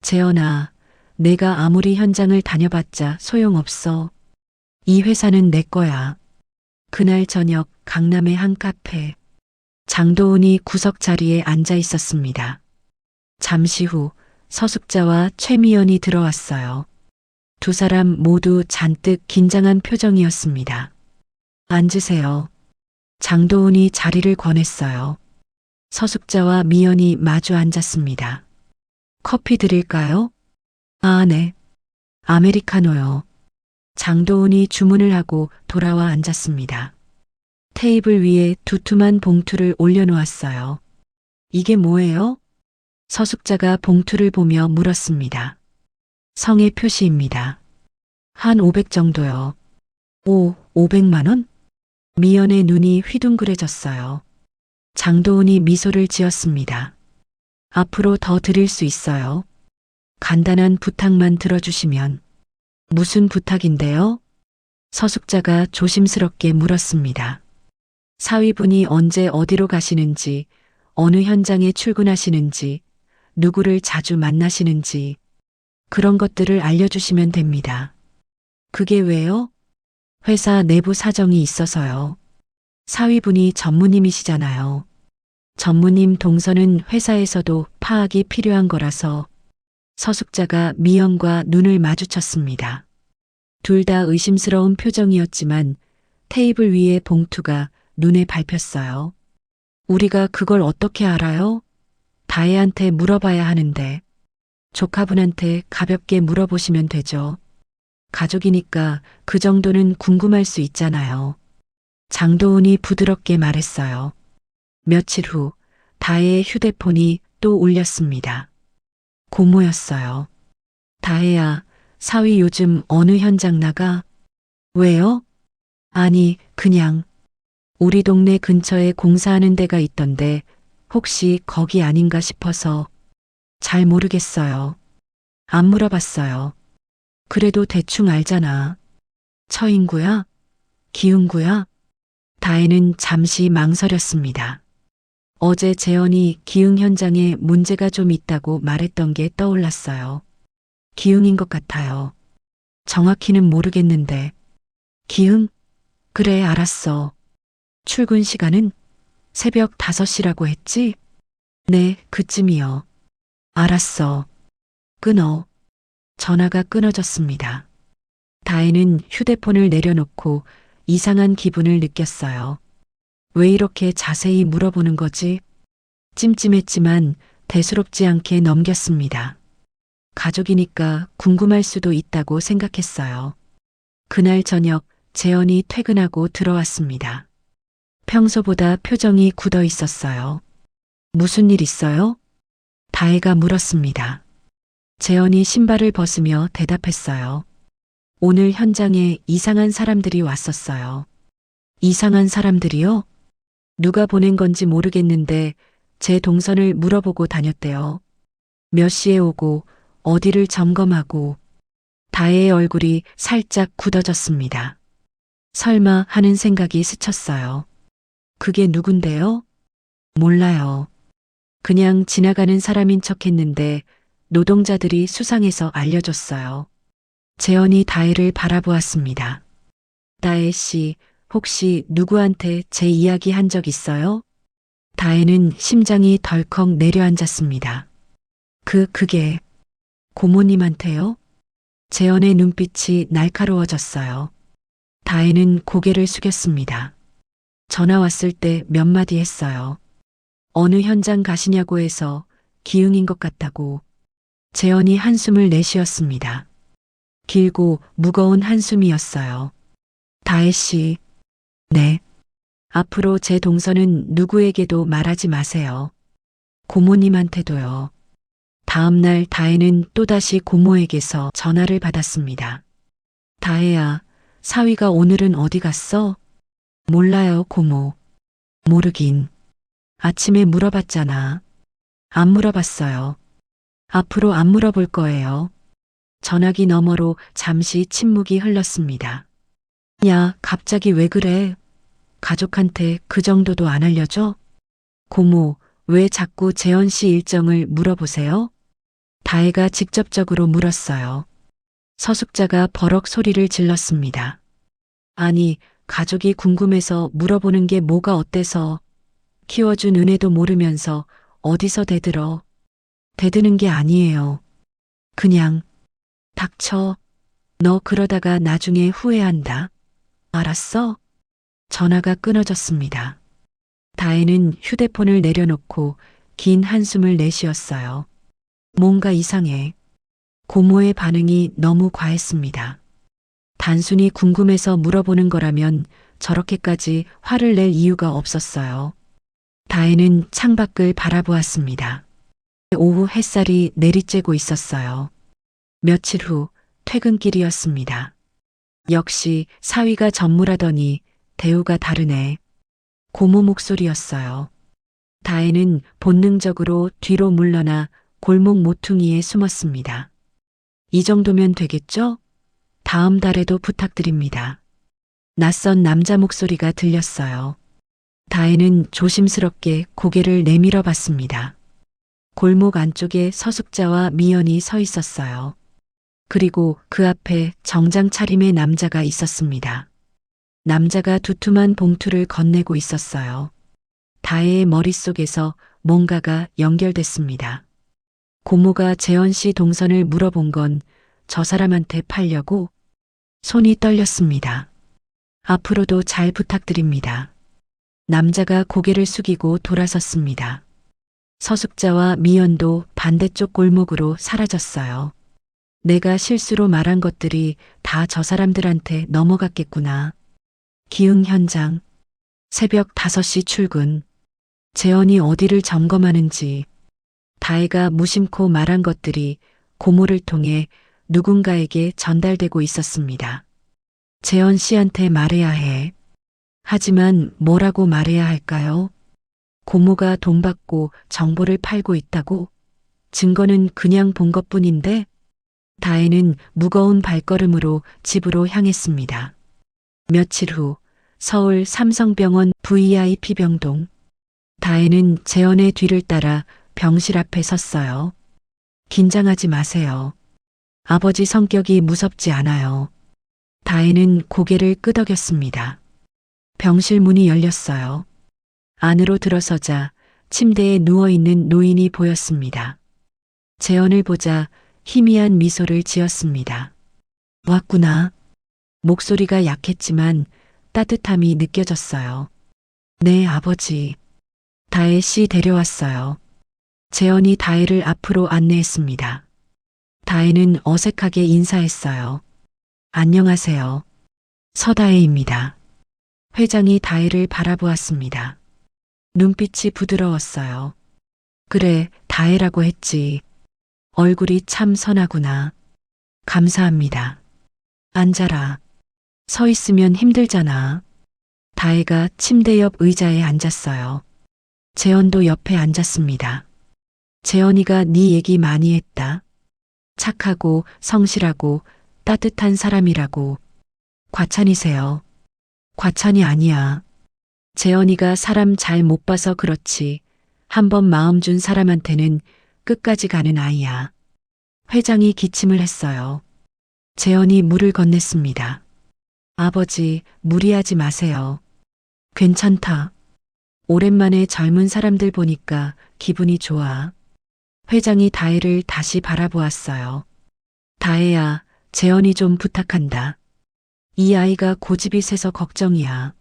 재현아, 내가 아무리 현장을 다녀봤자 소용없어. 이 회사는 내 거야. 그날 저녁 강남의 한 카페. 장도훈이 구석 자리에 앉아 있었습니다. 잠시 후 서숙자와 최미연이 들어왔어요. 두 사람 모두 잔뜩 긴장한 표정이었습니다. 앉으세요. 장도훈이 자리를 권했어요. 서숙자와 미연이 마주 앉았습니다. 커피 드릴까요? 아, 네. 아메리카노요. 장도훈이 주문을 하고 돌아와 앉았습니다. 테이블 위에 두툼한 봉투를 올려놓았어요. 이게 뭐예요? 서숙자가 봉투를 보며 물었습니다. 성의 표시입니다. 한 500 정도요. 500만 원? 미연의 눈이 휘둥그레졌어요. 장도훈이 미소를 지었습니다. 앞으로 더 드릴 수 있어요. 간단한 부탁만 들어주시면. 무슨 부탁인데요? 서숙자가 조심스럽게 물었습니다. 사위분이 언제 어디로 가시는지, 어느 현장에 출근하시는지, 누구를 자주 만나시는지, 그런 것들을 알려주시면 됩니다. 그게 왜요? 회사 내부 사정이 있어서요. 사위분이 전무님이시잖아요. 전무님 동선은 회사에서도 파악이 필요한 거라서. 서숙자가 미연과 눈을 마주쳤습니다. 둘 다 의심스러운 표정이었지만 테이블 위의 봉투가 눈에 밟혔어요. 우리가 그걸 어떻게 알아요? 다혜한테 물어봐야 하는데. 조카분한테 가볍게 물어보시면 되죠. 가족이니까 그 정도는 궁금할 수 있잖아요. 장도훈이 부드럽게 말했어요. 며칠 후 다혜의 휴대폰이 또 울렸습니다. 고모였어요. 다혜야, 사위 요즘 어느 현장 나가? 왜요? 아니, 그냥 우리 동네 근처에 공사하는 데가 있던데 혹시 거기 아닌가 싶어서. 잘 모르겠어요. 안 물어봤어요. 그래도 대충 알잖아. 처인구야? 기흥구야? 다혜는 잠시 망설였습니다. 어제 재현이 기흥 현장에 문제가 좀 있다고 말했던 게 떠올랐어요. 기흥인 것 같아요. 정확히는 모르겠는데. 기흥? 그래, 알았어. 출근 시간은 새벽 5시라고 했지? 네, 그쯤이요. 알았어. 끊어. 전화가 끊어졌습니다. 다혜는 휴대폰을 내려놓고 이상한 기분을 느꼈어요. 왜 이렇게 자세히 물어보는 거지? 찜찜했지만 대수롭지 않게 넘겼습니다. 가족이니까 궁금할 수도 있다고 생각했어요. 그날 저녁 재현이 퇴근하고 들어왔습니다. 평소보다 표정이 굳어 있었어요. 무슨 일 있어요? 다혜가 물었습니다. 재현이 신발을 벗으며 대답했어요. 오늘 현장에 이상한 사람들이 왔었어요. 이상한 사람들이요? 누가 보낸 건지 모르겠는데 제 동선을 물어보고 다녔대요. 몇 시에 오고 어디를 점검하고. 다혜의 얼굴이 살짝 굳어졌습니다. 설마 하는 생각이 스쳤어요. 그게 누군데요? 몰라요. 그냥 지나가는 사람인 척 했는데 노동자들이 수상해서 알려줬어요. 재현이 다혜를 바라보았습니다. 다혜 씨, 혹시 누구한테 제 이야기 한 적 있어요? 다혜는 심장이 덜컥 내려앉았습니다. 그게 고모님한테요? 재현의 눈빛이 날카로워졌어요. 다혜는 고개를 숙였습니다. 전화 왔을 때 몇 마디 했어요. 어느 현장 가시냐고 해서 기흥인 것 같다고. 재현이 한숨을 내쉬었습니다. 길고 무거운 한숨이었어요. 다혜 씨, 네. 앞으로 제 동선은 누구에게도 말하지 마세요. 고모님한테도요. 다음 날 다혜는 또다시 고모에게서 전화를 받았습니다. 다혜야, 사위가 오늘은 어디 갔어? 몰라요, 고모. 모르긴. 아침에 물어봤잖아. 안 물어봤어요. 앞으로 안 물어볼 거예요. 전화기 너머로 잠시 침묵이 흘렀습니다. 야, 갑자기 왜 그래? 가족한테 그 정도도 안 알려줘? 고모, 왜 자꾸 재현 씨 일정을 물어보세요? 다혜가 직접적으로 물었어요. 서숙자가 버럭 소리를 질렀습니다. 아니, 가족이 궁금해서 물어보는 게 뭐가 어때서. 키워준 은혜도 모르면서 어디서 대들어. 대드는 게 아니에요. 그냥 닥쳐. 너 그러다가 나중에 후회한다. 알았어? 전화가 끊어졌습니다. 다혜는 휴대폰을 내려놓고 긴 한숨을 내쉬었어요. 뭔가 이상해. 고모의 반응이 너무 과했습니다. 단순히 궁금해서 물어보는 거라면 저렇게까지 화를 낼 이유가 없었어요. 다혜는 창밖을 바라보았습니다. 오후 햇살이 내리쬐고 있었어요. 며칠 후 퇴근길이었습니다. 역시 사위가 전무라더니 대우가 다르네. 고모 목소리였어요. 다혜는 본능적으로 뒤로 물러나 골목 모퉁이에 숨었습니다. 이 정도면 되겠죠? 다음 달에도 부탁드립니다. 낯선 남자 목소리가 들렸어요. 다혜는 조심스럽게 고개를 내밀어 봤습니다. 골목 안쪽에 서숙자와 미연이 서 있었어요. 그리고 그 앞에 정장 차림의 남자가 있었습니다. 남자가 두툼한 봉투를 건네고 있었어요. 다혜의 머릿속에서 뭔가가 연결됐습니다. 고모가 재원 씨 동선을 물어본 건 저 사람한테 팔려고? 손이 떨렸습니다. 앞으로도 잘 부탁드립니다. 남자가 고개를 숙이고 돌아섰습니다. 서숙자와 미연도 반대쪽 골목으로 사라졌어요. 내가 실수로 말한 것들이 다 저 사람들한테 넘어갔겠구나. 기흥 현장. 새벽 5시 출근. 재원이 어디를 점검하는지. 다혜가 무심코 말한 것들이 고모를 통해 누군가에게 전달되고 있었습니다. 재원 씨한테 말해야 해. 하지만 뭐라고 말해야 할까요? 고모가 돈 받고 정보를 팔고 있다고? 증거는 그냥 본 것뿐인데? 다혜는 무거운 발걸음으로 집으로 향했습니다. 며칠 후 서울 삼성병원 VIP 병동. 다혜는 재원의 뒤를 따라 병실 앞에 섰어요. 긴장하지 마세요. 아버지 성격이 무섭지 않아요. 다혜는 고개를 끄덕였습니다. 병실 문이 열렸어요. 안으로 들어서자 침대에 누워있는 노인이 보였습니다. 재원을 보자 희미한 미소를 지었습니다. 왔구나. 목소리가 약했지만 따뜻함이 느껴졌어요. 네, 아버지. 다혜 씨 데려왔어요. 재원이 다혜를 앞으로 안내했습니다. 다혜는 어색하게 인사했어요. 안녕하세요. 서다혜입니다. 회장이 다혜를 바라보았습니다. 눈빛이 부드러웠어요. 그래, 다혜라고 했지. 얼굴이 참 선하구나. 감사합니다. 앉아라. 서 있으면 힘들잖아. 다혜가 침대 옆 의자에 앉았어요. 재원도 옆에 앉았습니다. 재원이가 네 얘기 많이 했다. 착하고 성실하고 따뜻한 사람이라고. 과찬이세요. 과찬이 아니야. 재원이가 사람 잘 못 봐서 그렇지. 한번 마음 준 사람한테는 끝까지 가는 아이야. 회장이 기침을 했어요. 재원이 물을 건넸습니다. 아버지, 무리하지 마세요. 괜찮다. 오랜만에 젊은 사람들 보니까 기분이 좋아. 회장이 다혜를 다시 바라보았어요. 다혜야, 재원이 좀 부탁한다. 이 아이가 고집이 세서 걱정이야.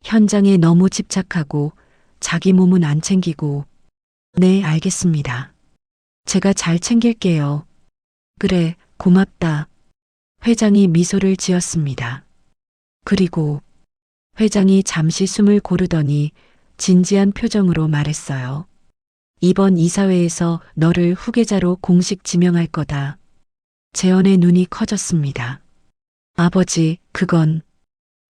현장에 너무 집착하고 자기 몸은 안 챙기고. 네, 알겠습니다. 제가 잘 챙길게요. 그래, 고맙다. 회장이 미소를 지었습니다. 그리고 회장이 잠시 숨을 고르더니 진지한 표정으로 말했어요. 이번 이사회에서 너를 후계자로 공식 지명할 거다. 재원의 눈이 커졌습니다. 아버지, 그건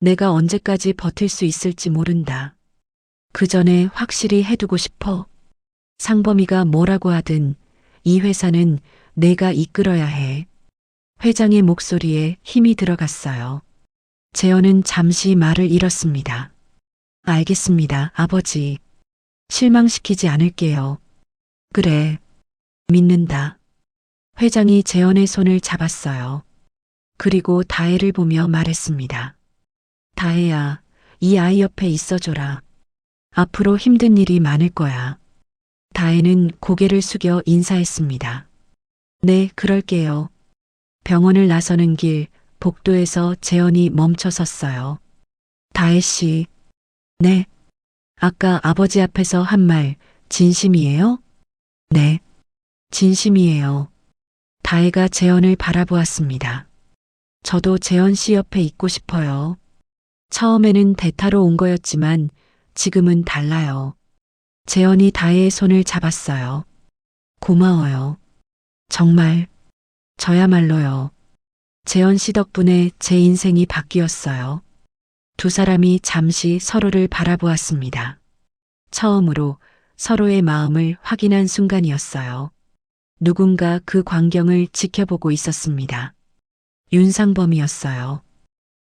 내가 언제까지 버틸 수 있을지 모른다. 그 전에 확실히 해두고 싶어. 상범이가 뭐라고 하든 이 회사는 내가 이끌어야 해. 회장의 목소리에 힘이 들어갔어요. 재원은 잠시 말을 잃었습니다. 알겠습니다, 아버지. 실망시키지 않을게요. 그래, 믿는다. 회장이 재원의 손을 잡았어요. 그리고 다혜를 보며 말했습니다. 다혜야, 이 아이 옆에 있어줘라. 앞으로 힘든 일이 많을 거야. 다혜는 고개를 숙여 인사했습니다. 네, 그럴게요. 병원을 나서는 길 복도에서 재현이 멈춰 섰어요. 다혜 씨. 네. 아까 아버지 앞에서 한 말 진심이에요? 네. 진심이에요. 다혜가 재현을 바라보았습니다. 저도 재현 씨 옆에 있고 싶어요. 처음에는 대타로 온 거였지만 지금은 달라요. 재현이 다혜의 손을 잡았어요. 고마워요. 정말, 저야말로요. 재현 씨 덕분에 제 인생이 바뀌었어요. 두 사람이 잠시 서로를 바라보았습니다. 처음으로 서로의 마음을 확인한 순간이었어요. 누군가 그 광경을 지켜보고 있었습니다. 윤상범이었어요.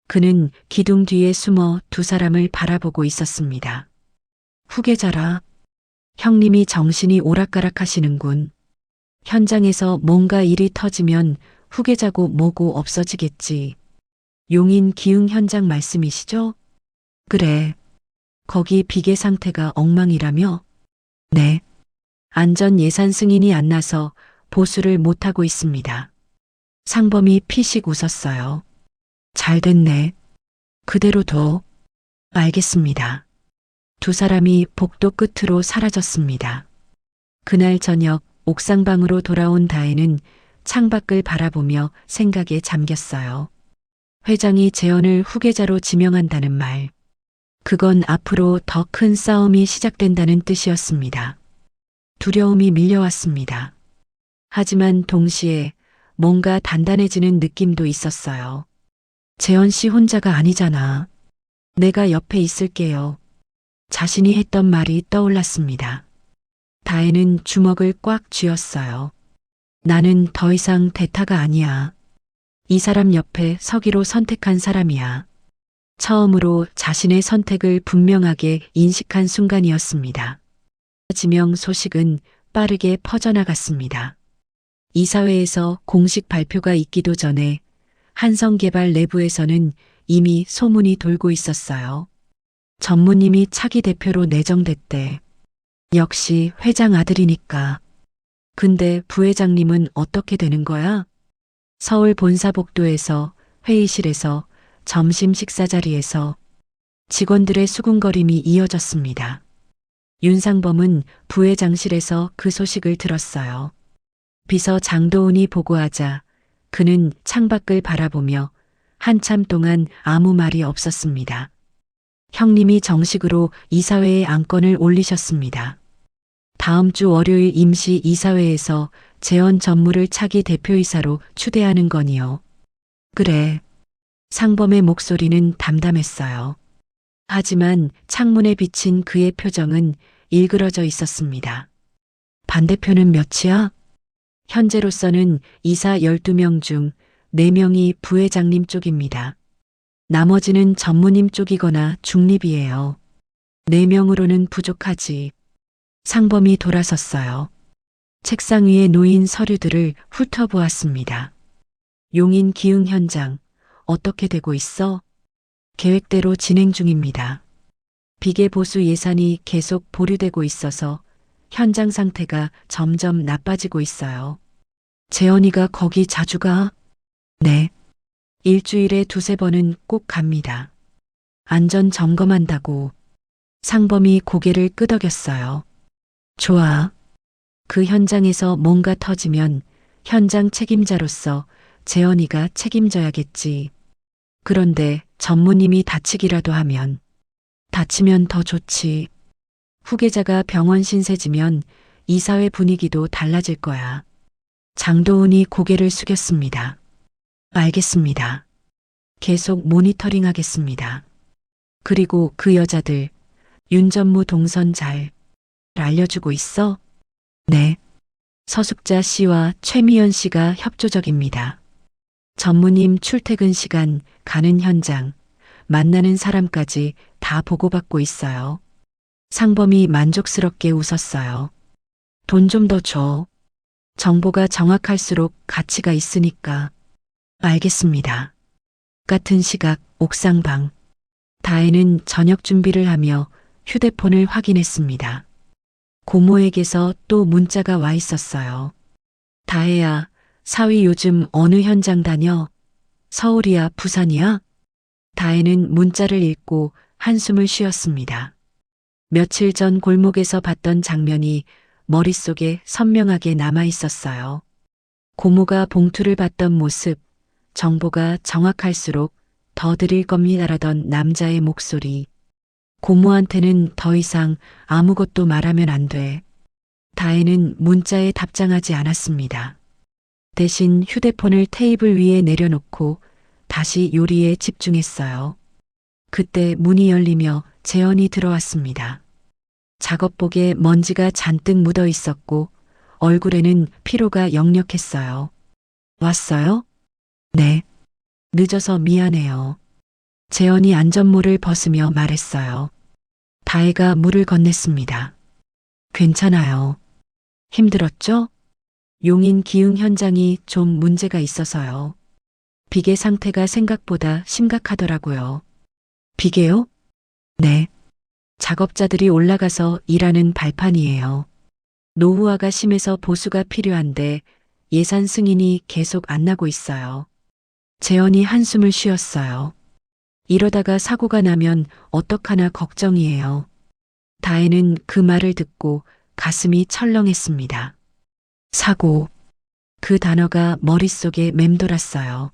그는 기둥 뒤에 숨어 두 사람을 바라보고 있었습니다. 후계자라. 형님이 정신이 오락가락하시는군. 현장에서 뭔가 일이 터지면 후계자고 뭐고 없어지겠지. 용인 기흥 현장 말씀이시죠? 그래. 거기 비계 상태가 엉망이라며? 네. 안전 예산 승인이 안 나서 보수를 못하고 있습니다. 상범이 피식 웃었어요. 잘 됐네. 그대로 둬. 알겠습니다. 두 사람이 복도 끝으로 사라졌습니다. 그날 저녁 옥상방으로 돌아온 다혜는 창밖을 바라보며 생각에 잠겼어요. 회장이 재현을 후계자로 지명한다는 말. 그건 앞으로 더 큰 싸움이 시작된다는 뜻이었습니다. 두려움이 밀려왔습니다. 하지만 동시에 뭔가 단단해지는 느낌도 있었어요. 재현 씨 혼자가 아니잖아. 내가 옆에 있을게요. 자신이 했던 말이 떠올랐습니다. 다혜는 주먹을 꽉 쥐었어요. 나는 더 이상 대타가 아니야. 이 사람 옆에 서기로 선택한 사람이야. 처음으로 자신의 선택을 분명하게 인식한 순간이었습니다. 지명 소식은 빠르게 퍼져나갔습니다. 이사회에서 공식 발표가 있기도 전에 한성개발 내부에서는 이미 소문이 돌고 있었어요. 전무님이 차기 대표로 내정됐대. 역시 회장 아들이니까. 근데 부회장님은 어떻게 되는 거야? 서울 본사 복도에서, 회의실에서, 점심 식사 자리에서 직원들의 수군거림이 이어졌습니다. 윤상범은 부회장실에서 그 소식을 들었어요. 비서 장도훈이 보고하자 그는 창밖을 바라보며 한참 동안 아무 말이 없었습니다. 형님이 정식으로 이사회에 안건을 올리셨습니다. 다음 주 월요일 임시 이사회에서 재원 전무를 차기 대표이사로 추대하는 거니요. 그래. 상범의 목소리는 담담했어요. 하지만 창문에 비친 그의 표정은 일그러져 있었습니다. 반대표는 몇이야? 현재로서는 이사 12명 중 4명이 부회장님 쪽입니다. 나머지는 전무님 쪽이거나 중립이에요. 4명으로는 부족하지. 상범이 돌아섰어요. 책상 위에 놓인 서류들을 훑어보았습니다. 용인 기흥 현장, 어떻게 되고 있어? 계획대로 진행 중입니다. 비계 보수 예산이 계속 보류되고 있어서 현장 상태가 점점 나빠지고 있어요. 재현이가 거기 자주 가? 네. 일주일에 2~3번은 꼭 갑니다. 안전 점검한다고. 상범이 고개를 끄덕였어요. 좋아. 그 현장에서 뭔가 터지면 현장 책임자로서 재현이가 책임져야겠지. 그런데 전무님이 다치기라도 하면. 다치면 더 좋지. 후계자가 병원 신세지면 이사회 분위기도 달라질 거야. 장도훈이 고개를 숙였습니다. 알겠습니다. 계속 모니터링 하겠습니다. 그리고 그 여자들, 윤전무 동선 잘 알려주고 있어? 네. 서숙자 씨와 최미연 씨가 협조적입니다. 전무님 출퇴근 시간, 가는 현장, 만나는 사람까지 다 보고받고 있어요. 상범이 만족스럽게 웃었어요. 돈 좀 더 줘. 정보가 정확할수록 가치가 있으니까. 알겠습니다. 같은 시각 옥상방. 다혜는 저녁 준비를 하며 휴대폰을 확인했습니다. 고모에게서 또 문자가 와 있었어요. 다혜야, 사위 요즘 어느 현장 다녀? 서울이야, 부산이야? 다혜는 문자를 읽고 한숨을 쉬었습니다. 며칠 전 골목에서 봤던 장면이 머릿속에 선명하게 남아 있었어요. 고모가 봉투를 받던 모습, 정보가 정확할수록 더 드릴 겁니다라던 남자의 목소리. 고모한테는 더 이상 아무것도 말하면 안 돼. 다혜는 문자에 답장하지 않았습니다. 대신 휴대폰을 테이블 위에 내려놓고 다시 요리에 집중했어요. 그때 문이 열리며 재현이 들어왔습니다. 작업복에 먼지가 잔뜩 묻어 있었고 얼굴에는 피로가 역력했어요. 왔어요? 네. 늦어서 미안해요. 재현이 안전모를 벗으며 말했어요. 다혜가 물을 건넸습니다. 괜찮아요. 힘들었죠? 용인 기흥 현장이 좀 문제가 있어서요. 비계 상태가 생각보다 심각하더라고요. 비계요? 네. 작업자들이 올라가서 일하는 발판이에요. 노후화가 심해서 보수가 필요한데 예산 승인이 계속 안 나고 있어요. 재현이 한숨을 쉬었어요. 이러다가 사고가 나면 어떡하나 걱정이에요. 다혜는 그 말을 듣고 가슴이 철렁했습니다. 사고. 그 단어가 머릿속에 맴돌았어요.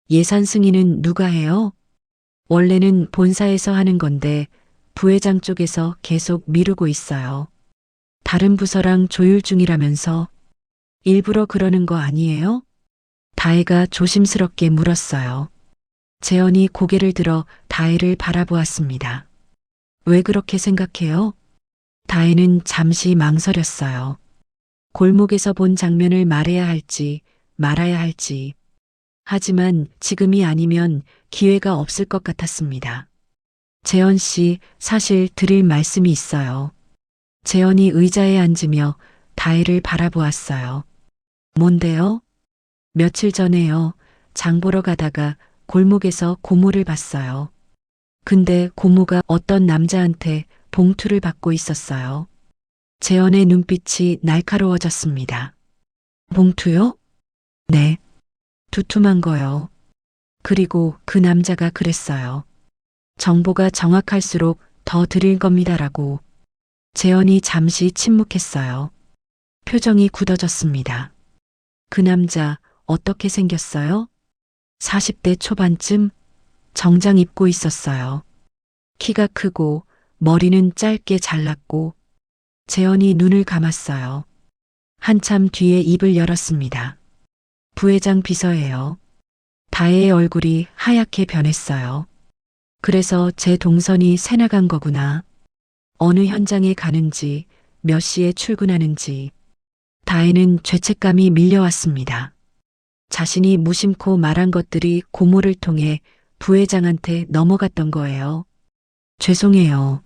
예산 승인은 누가 해요? 원래는 본사에서 하는 건데 부회장 쪽에서 계속 미루고 있어요. 다른 부서랑 조율 중이라면서 일부러 그러는 거 아니에요? 다혜가 조심스럽게 물었어요. 재현이 고개를 들어 다혜를 바라보았습니다. 왜 그렇게 생각해요? 다혜는 잠시 망설였어요. 골목에서 본 장면을 말해야 할지 말아야 할지. 하지만 지금이 아니면 기회가 없을 것 같았습니다. 재현 씨, 사실 드릴 말씀이 있어요. 재현이 의자에 앉으며 다혜를 바라보았어요. 뭔데요? 며칠 전에요. 장 보러 가다가 골목에서 고모를 봤어요. 근데 고모가 어떤 남자한테 봉투를 받고 있었어요. 재현의 눈빛이 날카로워졌습니다. 봉투요? 네. 두툼한 거요. 그리고 그 남자가 그랬어요. 정보가 정확할수록 더 드릴 겁니다라고. 재현이 잠시 침묵했어요. 표정이 굳어졌습니다. 그 남자 어떻게 생겼어요? 40대 초반쯤 정장 입고 있었어요. 키가 크고 머리는 짧게 잘랐고 재현이 눈을 감았어요. 한참 뒤에 입을 열었습니다. 부회장 비서예요. 다혜의 얼굴이 하얗게 변했어요. 그래서 제 동선이 새나간 거구나. 어느 현장에 가는지, 몇 시에 출근하는지. 다혜는 죄책감이 밀려왔습니다. 자신이 무심코 말한 것들이 고모를 통해 부회장한테 넘어갔던 거예요. 죄송해요.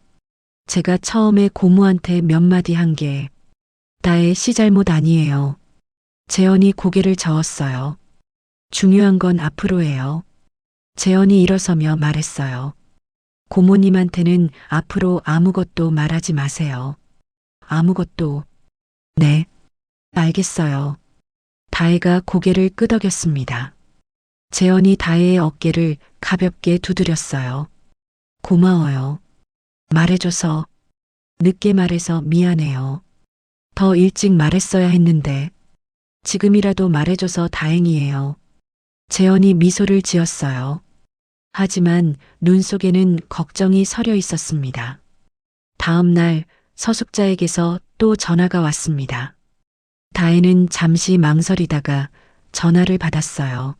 제가 처음에 고모한테 몇 마디 한 게 다혜 씨 잘못 아니에요. 재현이 고개를 저었어요. 중요한 건 앞으로예요. 재현이 일어서며 말했어요. 고모님한테는 앞으로 아무것도 말하지 마세요. 아무것도. 네. 알겠어요. 다혜가 고개를 끄덕였습니다. 재현이 다혜의 어깨를 가볍게 두드렸어요. 고마워요. 말해줘서. 늦게 말해서 미안해요. 더 일찍 말했어야 했는데. 지금이라도 말해줘서 다행이에요. 재현이 미소를 지었어요. 하지만 눈 속에는 걱정이 서려 있었습니다. 다음 날 서숙자에게서 또 전화가 왔습니다. 다혜는 잠시 망설이다가 전화를 받았어요.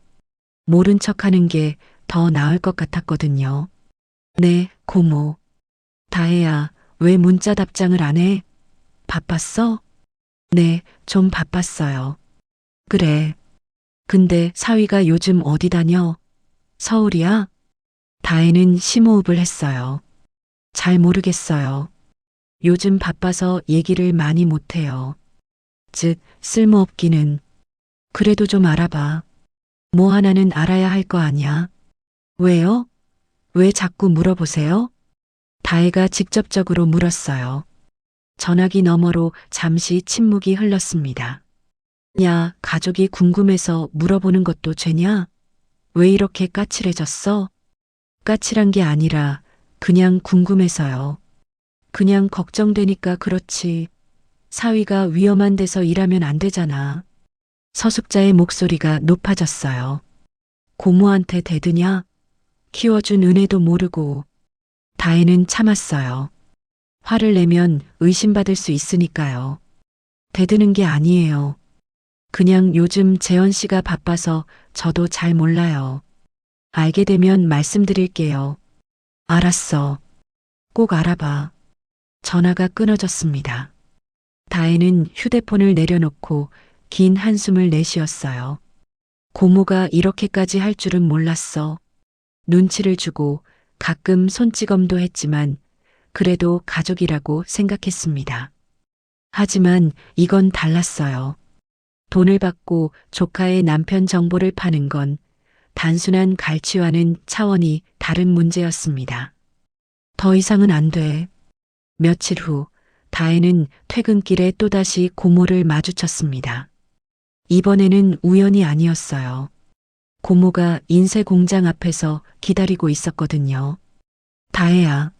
모른 척하는 게 더 나을 것 같았거든요. 네, 고모. 다혜야, 왜 문자 답장을 안 해? 바빴어? 네, 좀 바빴어요. 그래. 근데 사위가 요즘 어디 다녀? 서울이야? 다혜는 심호흡을 했어요. 잘 모르겠어요. 요즘 바빠서 얘기를 많이 못해요. 즉, 쓸모없기는. 그래도 좀 알아봐. 뭐 하나는 알아야 할 거 아니야. 왜요? 왜 자꾸 물어보세요? 다혜가 직접적으로 물었어요. 전화기 너머로 잠시 침묵이 흘렀습니다. 야, 가족이 궁금해서 물어보는 것도 죄냐? 왜 이렇게 까칠해졌어? 까칠한 게 아니라 그냥 궁금해서요. 그냥 걱정되니까 그렇지. 사위가 위험한 데서 일하면 안 되잖아. 서숙자의 목소리가 높아졌어요. 고모한테 대드냐? 키워준 은혜도 모르고. 다혜는 참았어요. 화를 내면 의심받을 수 있으니까요. 대드는 게 아니에요. 그냥 요즘 재원 씨가 바빠서 저도 잘 몰라요. 알게 되면 말씀드릴게요. 알았어. 꼭 알아봐. 전화가 끊어졌습니다. 다혜는 휴대폰을 내려놓고 긴 한숨을 내쉬었어요. 고모가 이렇게까지 할 줄은 몰랐어. 눈치를 주고 가끔 손찌검도 했지만 그래도 가족이라고 생각했습니다. 하지만 이건 달랐어요. 돈을 받고 조카의 남편 정보를 파는 건 단순한 갈취와는 차원이 다른 문제였습니다. 더 이상은 안 돼. 며칠 후 다혜는 퇴근길에 또다시 고모를 마주쳤습니다. 이번에는 우연이 아니었어요. 고모가 인쇄 공장 앞에서 기다리고 있었거든요. 다혜야.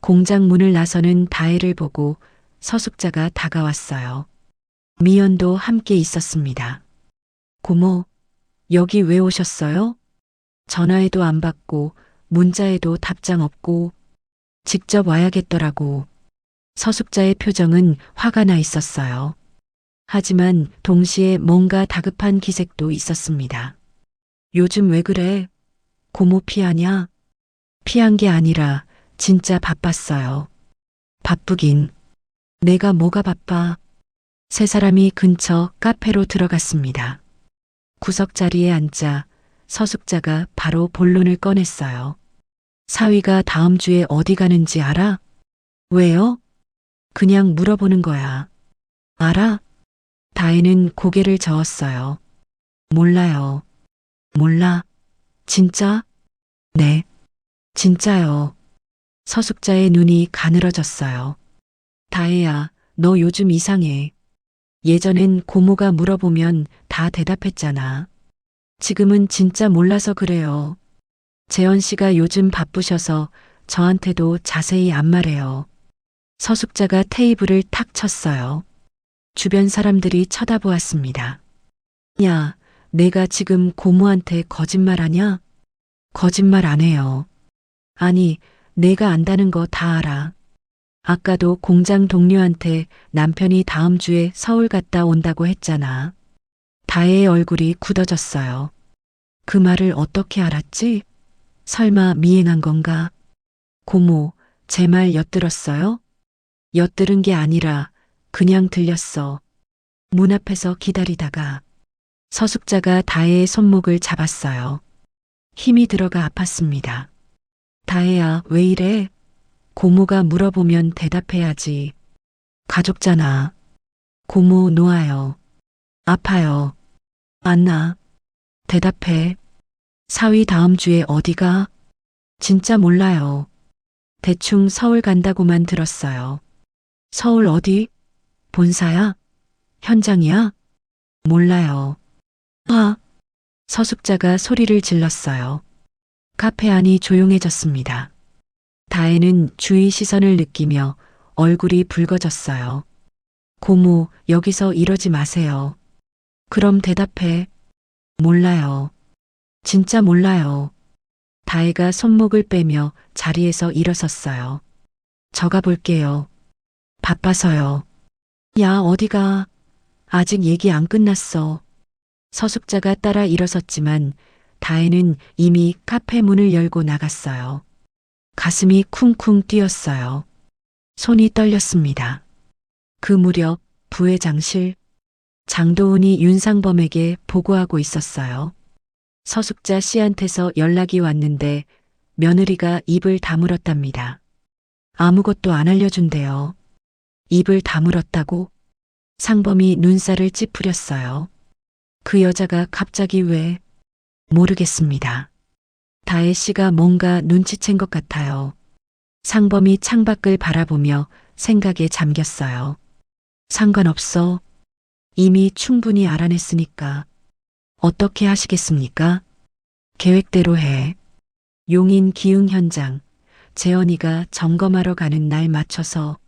공장 문을 나서는 다혜를 보고 서숙자가 다가왔어요. 미연도 함께 있었습니다. 고모, 여기 왜 오셨어요? 전화에도 안 받고 문자에도 답장 없고 직접 와야겠더라고. 서숙자의 표정은 화가 나 있었어요. 하지만 동시에 뭔가 다급한 기색도 있었습니다. 요즘 왜 그래? 고모 피하냐? 피한 게 아니라 진짜 바빴어요. 바쁘긴. 내가 뭐가 바빠? 세 사람이 근처 카페로 들어갔습니다. 구석 자리에 앉자 서숙자가 바로 본론을 꺼냈어요. 사위가 다음 주에 어디 가는지 알아? 왜요? 그냥 물어보는 거야. 알아? 다혜는 고개를 저었어요. 몰라요. 몰라? 진짜? 네. 진짜요. 서숙자의 눈이 가늘어졌어요. 다혜야, 너 요즘 이상해. 예전엔 고모가 물어보면 다 대답했잖아. 지금은 진짜 몰라서 그래요. 재원 씨가 요즘 바쁘셔서 저한테도 자세히 안 말해요. 서숙자가 테이블을 탁 쳤어요. 주변 사람들이 쳐다보았습니다. 야, 내가 지금 고모한테 거짓말하냐? 거짓말 안 해요. 아니, 내가 안다는 거 다 알아. 아까도 공장 동료한테 남편이 다음 주에 서울 갔다 온다고 했잖아. 다혜의 얼굴이 굳어졌어요. 그 말을 어떻게 알았지? 설마 미행한 건가? 고모, 제 말 엿들었어요? 엿들은 게 아니라 그냥 들렸어. 문 앞에서 기다리다가 서숙자가 다혜의 손목을 잡았어요. 힘이 들어가 아팠습니다. 다혜야, 왜 이래? 고모가 물어보면 대답해야지. 가족잖아. 고모 놓아요. 아파요. 안 나. 대답해. 사위 다음 주에 어디가? 진짜 몰라요. 대충 서울 간다고만 들었어요. 서울 어디? 본사야? 현장이야? 몰라요. 아! 서숙자가 소리를 질렀어요. 카페 안이 조용해졌습니다. 다혜는 주위 시선을 느끼며 얼굴이 붉어졌어요. 고모, 여기서 이러지 마세요. 그럼 대답해. 몰라요. 진짜 몰라요. 다혜가 손목을 빼며 자리에서 일어섰어요. 저가 볼게요. 바빠서요. 야, 어디가? 아직 얘기 안 끝났어. 서숙자가 따라 일어섰지만 다혜는 이미 카페 문을 열고 나갔어요. 가슴이 쿵쿵 뛰었어요. 손이 떨렸습니다. 그 무렵 부회장실 장도훈이 윤상범에게 보고하고 있었어요. 서숙자 씨한테서 연락이 왔는데 며느리가 입을 다물었답니다. 아무것도 안 알려준대요. 입을 다물었다고? 상범이 눈살을 찌푸렸어요. 그 여자가 갑자기 왜? 모르겠습니다. 다혜 씨가 뭔가 눈치챈 것 같아요. 상범이 창밖을 바라보며 생각에 잠겼어요. 상관없어. 이미 충분히 알아냈으니까. 어떻게 하시겠습니까? 계획대로 해. 용인 기흥 현장. 재현이가 점검하러 가는 날 맞춰서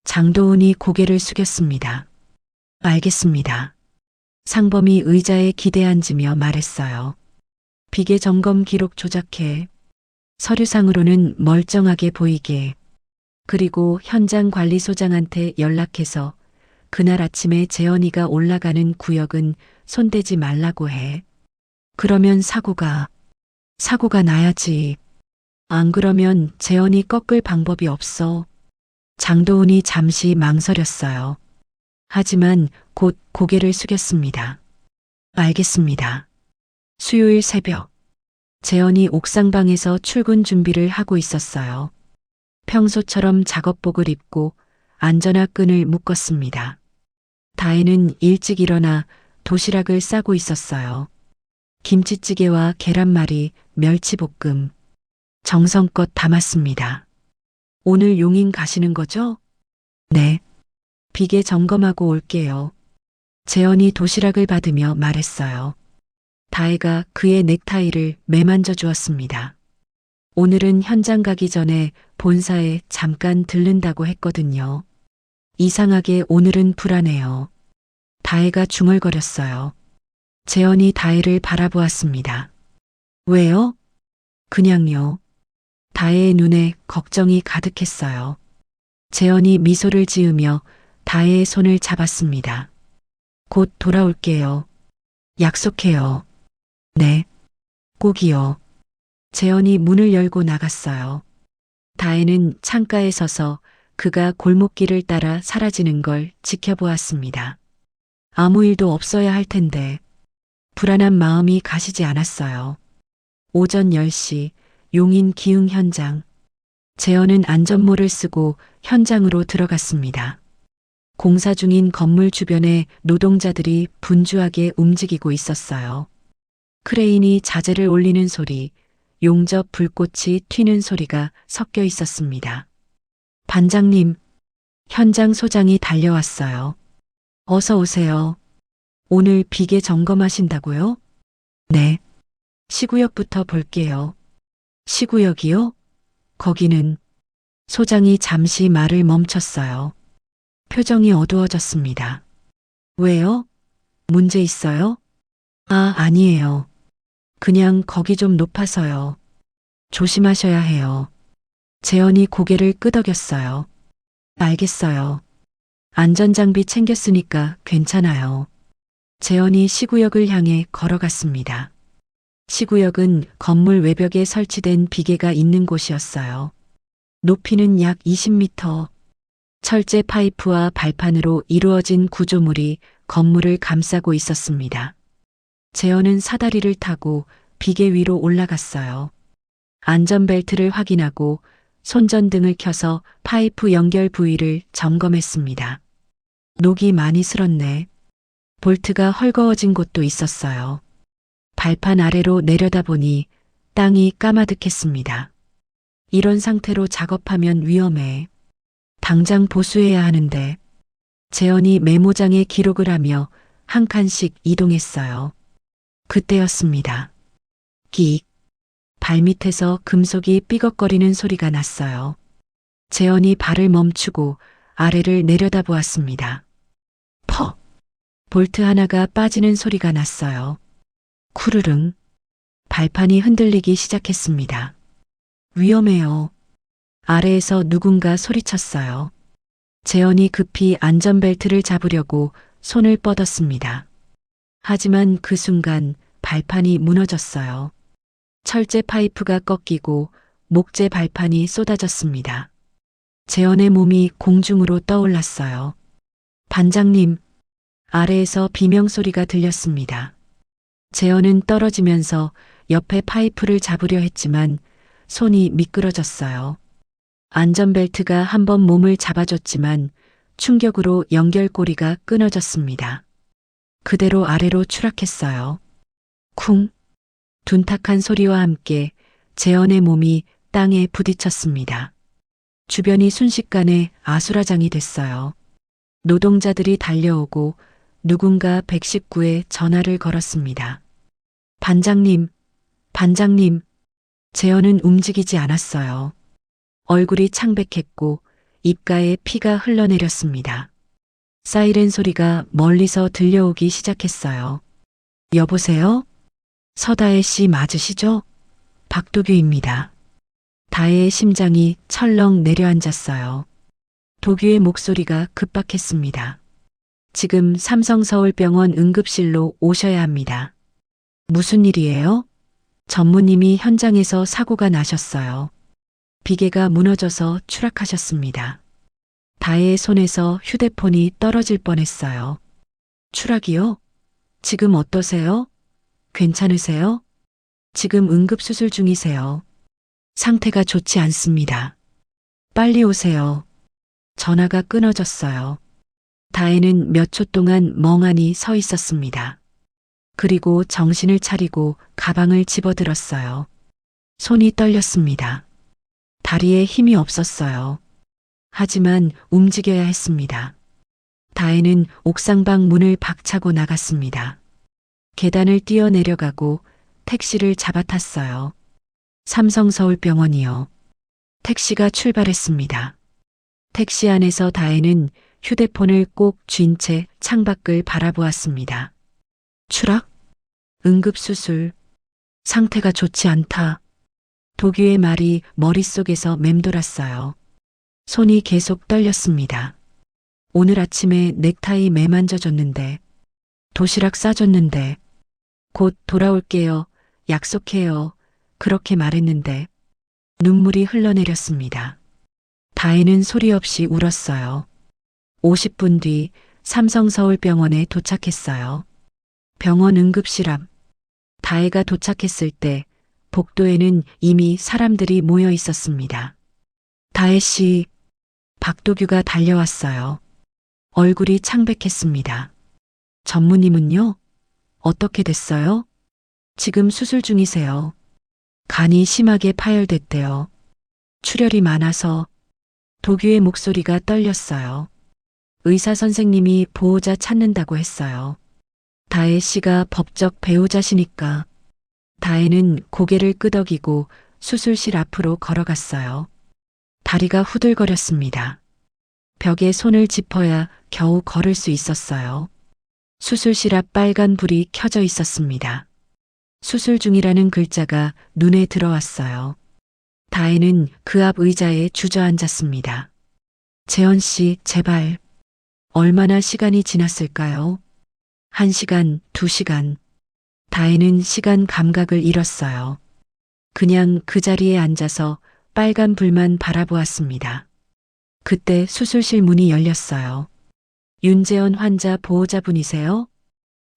장도훈이 고개를 숙였습니다. 알겠습니다. 상범이 의자에 기대 앉으며 말했어요. 비계 점검 기록 조작해. 서류상으로는 멀쩡하게 보이게. 그리고 현장 관리소장한테 연락해서 그날 아침에 재현이가 올라가는 구역은 손대지 말라고 해. 그러면 사고가 나야지. 안 그러면 재현이 꺾을 방법이 없어. 장도훈이 잠시 망설였어요. 하지만 곧 고개를 숙였습니다. 알겠습니다. 수요일 새벽, 재현이 옥상방에서 출근 준비를 하고 있었어요. 평소처럼 작업복을 입고 안전화 끈을 묶었습니다. 다혜는 일찍 일어나 도시락을 싸고 있었어요. 김치찌개와 계란말이, 멸치볶음. 정성껏 담았습니다. 오늘 용인 가시는 거죠? 네. 비계 점검하고 올게요. 재현이 도시락을 받으며 말했어요. 다혜가 그의 넥타이를 매만져 주었습니다. 오늘은 현장 가기 전에 본사에 잠깐 들른다고 했거든요. 이상하게 오늘은 불안해요. 다혜가 중얼거렸어요. 재현이 다혜를 바라보았습니다. 왜요? 그냥요. 다혜의 눈에 걱정이 가득했어요. 재현이 미소를 지으며 다혜의 손을 잡았습니다. 곧 돌아올게요. 약속해요. 네. 꼭이요. 재현이 문을 열고 나갔어요. 다혜는 창가에 서서 그가 골목길을 따라 사라지는 걸 지켜보았습니다. 아무 일도 없어야 할 텐데 불안한 마음이 가시지 않았어요. 오전 10시 용인 기흥 현장. 재현은 안전모를 쓰고 현장으로 들어갔습니다. 공사 중인 건물 주변에 노동자들이 분주하게 움직이고 있었어요. 크레인이 자재를 올리는 소리, 용접 불꽃이 튀는 소리가 섞여 있었습니다. 반장님, 현장 소장이 달려왔어요. 어서 오세요. 오늘 비계 점검하신다고요? 네. 시구역부터 볼게요. 시구역이요? 거기는 소장이 잠시 말을 멈췄어요. 표정이 어두워졌습니다. 왜요? 문제 있어요? 아니에요. 그냥 거기 좀 높아서요. 조심하셔야 해요. 재현이 고개를 끄덕였어요. 알겠어요. 안전장비 챙겼으니까 괜찮아요. 재현이 시구역을 향해 걸어갔습니다. 시구역은 건물 외벽에 설치된 비계가 있는 곳이었어요. 높이는 약 20m. 철제 파이프와 발판으로 이루어진 구조물이 건물을 감싸고 있었습니다. 재현은 사다리를 타고 비계 위로 올라갔어요. 안전벨트를 확인하고 손전등을 켜서 파이프 연결 부위를 점검했습니다. 녹이 많이 슬었네. 볼트가 헐거워진 곳도 있었어요. 발판 아래로 내려다보니 땅이 까마득했습니다. 이런 상태로 작업하면 위험해. 당장 보수해야 하는데. 재현이 메모장에 기록을 하며 한 칸씩 이동했어요. 그때였습니다. 끽. 발밑에서 금속이 삐걱거리는 소리가 났어요. 재현이 발을 멈추고 아래를 내려다보았습니다. 퍽! 볼트 하나가 빠지는 소리가 났어요. 쿠르릉. 발판이 흔들리기 시작했습니다. 위험해요. 아래에서 누군가 소리쳤어요. 재현이 급히 안전벨트를 잡으려고 손을 뻗었습니다. 하지만 그 순간 발판이 무너졌어요. 철제 파이프가 꺾이고 목재 발판이 쏟아졌습니다. 재현의 몸이 공중으로 떠올랐어요. 반장님, 아래에서 비명소리가 들렸습니다. 재현은 떨어지면서 옆에 파이프를 잡으려 했지만 손이 미끄러졌어요. 안전벨트가 한번 몸을 잡아줬지만 충격으로 연결고리가 끊어졌습니다. 그대로 아래로 추락했어요. 쿵! 둔탁한 소리와 함께 재현의 몸이 땅에 부딪혔습니다. 주변이 순식간에 아수라장이 됐어요. 노동자들이 달려오고 누군가 119에 전화를 걸었습니다. 반장님, 반장님, 재현은 움직이지 않았어요. 얼굴이 창백했고 입가에 피가 흘러내렸습니다. 사이렌 소리가 멀리서 들려오기 시작했어요. 여보세요? 서다혜 씨 맞으시죠? 박도규입니다. 다혜의 심장이 철렁 내려앉았어요. 도규의 목소리가 급박했습니다. 지금 삼성서울병원 응급실로 오셔야 합니다. 무슨 일이에요? 전무님이 현장에서 사고가 나셨어요. 비계가 무너져서 추락하셨습니다. 다혜의 손에서 휴대폰이 떨어질 뻔했어요. 추락이요? 지금 어떠세요? 괜찮으세요? 지금 응급수술 중이세요. 상태가 좋지 않습니다. 빨리 오세요. 전화가 끊어졌어요. 다혜는 몇 초 동안 멍하니 서 있었습니다. 그리고 정신을 차리고 가방을 집어들었어요. 손이 떨렸습니다. 다리에 힘이 없었어요. 하지만 움직여야 했습니다. 다혜는 옥상방 문을 박차고 나갔습니다. 계단을 뛰어내려가고 택시를 잡아탔어요. 삼성서울병원이요. 택시가 출발했습니다. 택시 안에서 다혜는 휴대폰을 꼭 쥔 채 창밖을 바라보았습니다. 추락? 응급수술. 상태가 좋지 않다. 도규의 말이 머릿속에서 맴돌았어요. 손이 계속 떨렸습니다. 오늘 아침에 넥타이 매만져줬는데, 도시락 싸줬는데, 곧 돌아올게요. 약속해요. 그렇게 말했는데, 눈물이 흘러내렸습니다. 다혜는 소리 없이 울었어요. 50분 뒤 삼성서울병원에 도착했어요. 병원 응급실 앞. 다혜가 도착했을 때 복도에는 이미 사람들이 모여 있었습니다. 다혜 씨, 박도규가 달려왔어요. 얼굴이 창백했습니다. 전무님은요? 어떻게 됐어요? 지금 수술 중이세요. 간이 심하게 파열됐대요. 출혈이 많아서. 도규의 목소리가 떨렸어요. 의사 선생님이 보호자 찾는다고 했어요. 다혜 씨가 법적 배우자시니까. 다혜는 고개를 끄덕이고 수술실 앞으로 걸어갔어요. 다리가 후들거렸습니다. 벽에 손을 짚어야 겨우 걸을 수 있었어요. 수술실 앞 빨간 불이 켜져 있었습니다. 수술 중이라는 글자가 눈에 들어왔어요. 다혜는 그 앞 의자에 주저앉았습니다. 재현 씨, 제발. 얼마나 시간이 지났을까요? 1시간, 2시간. 다혜는 시간 감각을 잃었어요. 그냥 그 자리에 앉아서 빨간 불만 바라보았습니다. 그때 수술실 문이 열렸어요. 윤재현 환자 보호자분이세요?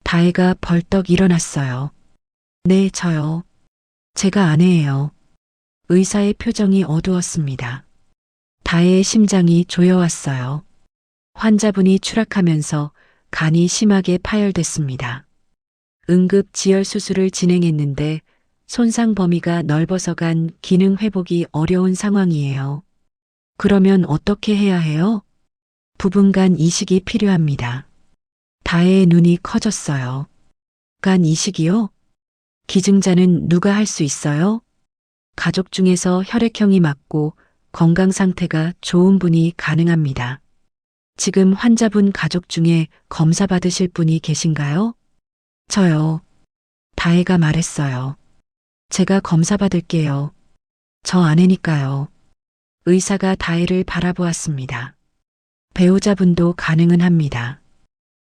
다혜가 벌떡 일어났어요. 네, 저요. 제가 아내예요. 의사의 표정이 어두웠습니다. 다혜의 심장이 조여왔어요. 환자분이 추락하면서 간이 심하게 파열됐습니다. 응급 지혈 수술을 진행했는데 손상 범위가 넓어서 간 기능 회복이 어려운 상황이에요. 그러면 어떻게 해야 해요? 부분간 이식이 필요합니다. 다혜의 눈이 커졌어요. 간 이식이요? 기증자는 누가 할 수 있어요? 가족 중에서 혈액형이 맞고 건강 상태가 좋은 분이 가능합니다. 지금 환자분 가족 중에 검사 받으실 분이 계신가요? 저요. 다혜가 말했어요. 제가 검사 받을게요. 저 아내니까요. 의사가 다혜를 바라보았습니다. 배우자분도 가능은 합니다.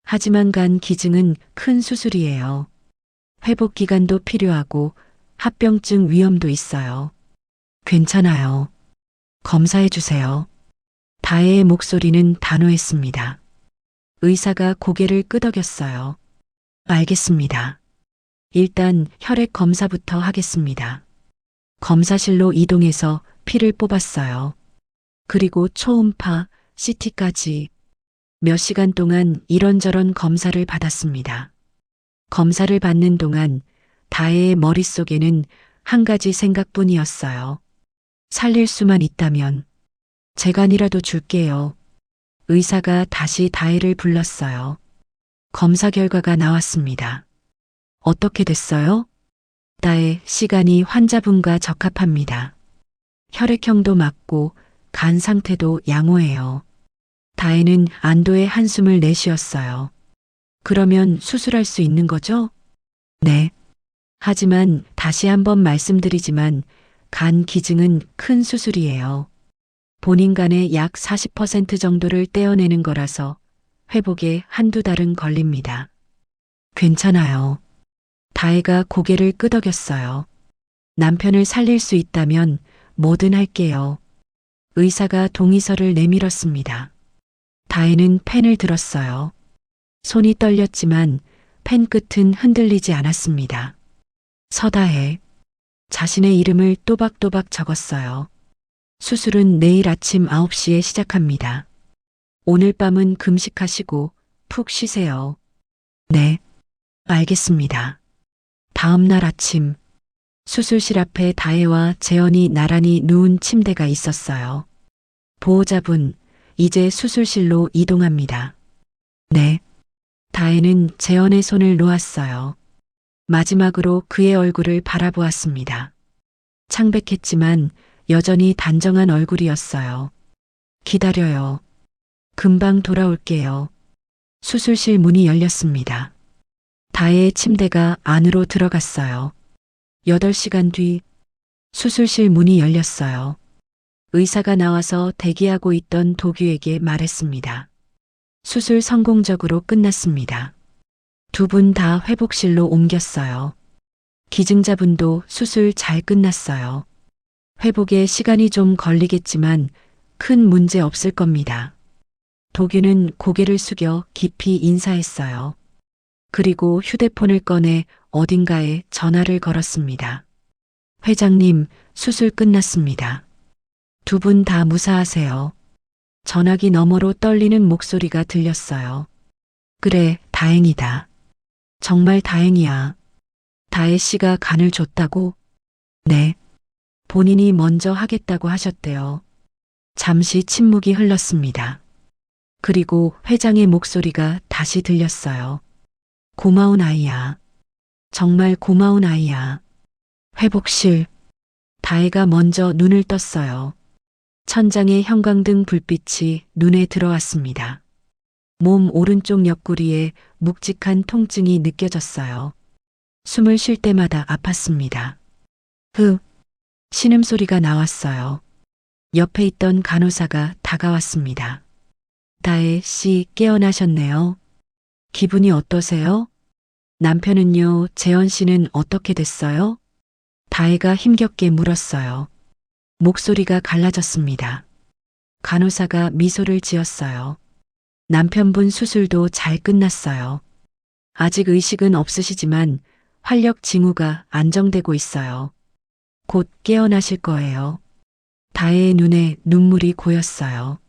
하지만 간 기증은 큰 수술이에요. 회복 기간도 필요하고 합병증 위험도 있어요. 괜찮아요. 검사해 주세요. 다혜의 목소리는 단호했습니다. 의사가 고개를 끄덕였어요. 알겠습니다. 일단 혈액 검사부터 하겠습니다. 검사실로 이동해서 피를 뽑았어요. 그리고 초음파, CT까지 몇 시간 동안 이런저런 검사를 받았습니다. 검사를 받는 동안 다혜의 머릿속에는 한 가지 생각뿐이었어요. 살릴 수만 있다면 재간이라도 줄게요. 의사가 다시 다혜를 불렀어요. 검사 결과가 나왔습니다. 어떻게 됐어요? 다의 시간이 환자분과 적합합니다. 혈액형도 맞고 간 상태도 양호해요. 다혜는 안도의 한숨을 내쉬었어요. 그러면 수술할 수 있는 거죠? 네. 하지만 다시 한번 말씀드리지만 간 기증은 큰 수술이에요. 본인 간의 약 40% 정도를 떼어내는 거라서 회복에 한두 달은 걸립니다. 괜찮아요. 다혜가 고개를 끄덕였어요. 남편을 살릴 수 있다면 뭐든 할게요. 의사가 동의서를 내밀었습니다. 다혜는 펜을 들었어요. 손이 떨렸지만 펜 끝은 흔들리지 않았습니다. 서다혜. 자신의 이름을 또박또박 적었어요. 수술은 내일 아침 9시에 시작합니다. 오늘 밤은 금식하시고 푹 쉬세요. 네, 알겠습니다. 다음 날 아침, 수술실 앞에 다혜와 재현이 나란히 누운 침대가 있었어요. 보호자분, 이제 수술실로 이동합니다. 네. 다혜는 재현의 손을 놓았어요. 마지막으로 그의 얼굴을 바라보았습니다. 창백했지만 여전히 단정한 얼굴이었어요. 기다려요. 금방 돌아올게요. 수술실 문이 열렸습니다. 다혜의 침대가 안으로 들어갔어요. 8시간 뒤 수술실 문이 열렸어요. 의사가 나와서 대기하고 있던 도규에게 말했습니다. 수술 성공적으로 끝났습니다. 두 분 다 회복실로 옮겼어요. 기증자분도 수술 잘 끝났어요. 회복에 시간이 좀 걸리겠지만 큰 문제 없을 겁니다. 도규는 고개를 숙여 깊이 인사했어요. 그리고 휴대폰을 꺼내 어딘가에 전화를 걸었습니다. 회장님, 수술 끝났습니다. 두 분 다 무사하세요. 전화기 너머로 떨리는 목소리가 들렸어요. 그래, 다행이다. 정말 다행이야. 다혜 씨가 간을 줬다고? 네. 본인이 먼저 하겠다고 하셨대요. 잠시 침묵이 흘렀습니다. 그리고 회장의 목소리가 다시 들렸어요. 고마운 아이야. 정말 고마운 아이야. 회복실. 다혜가 먼저 눈을 떴어요. 천장의 형광등 불빛이 눈에 들어왔습니다. 몸 오른쪽 옆구리에 묵직한 통증이 느껴졌어요. 숨을 쉴 때마다 아팠습니다. 신음소리가 나왔어요. 옆에 있던 간호사가 다가왔습니다. 다혜 씨 깨어나셨네요. 기분이 어떠세요? 남편은요, 재현 씨는 어떻게 됐어요? 다혜가 힘겹게 물었어요. 목소리가 갈라졌습니다. 간호사가 미소를 지었어요. 남편분 수술도 잘 끝났어요. 아직 의식은 없으시지만 활력 징후가 안정되고 있어요. 곧 깨어나실 거예요. 다혜의 눈에 눈물이 고였어요.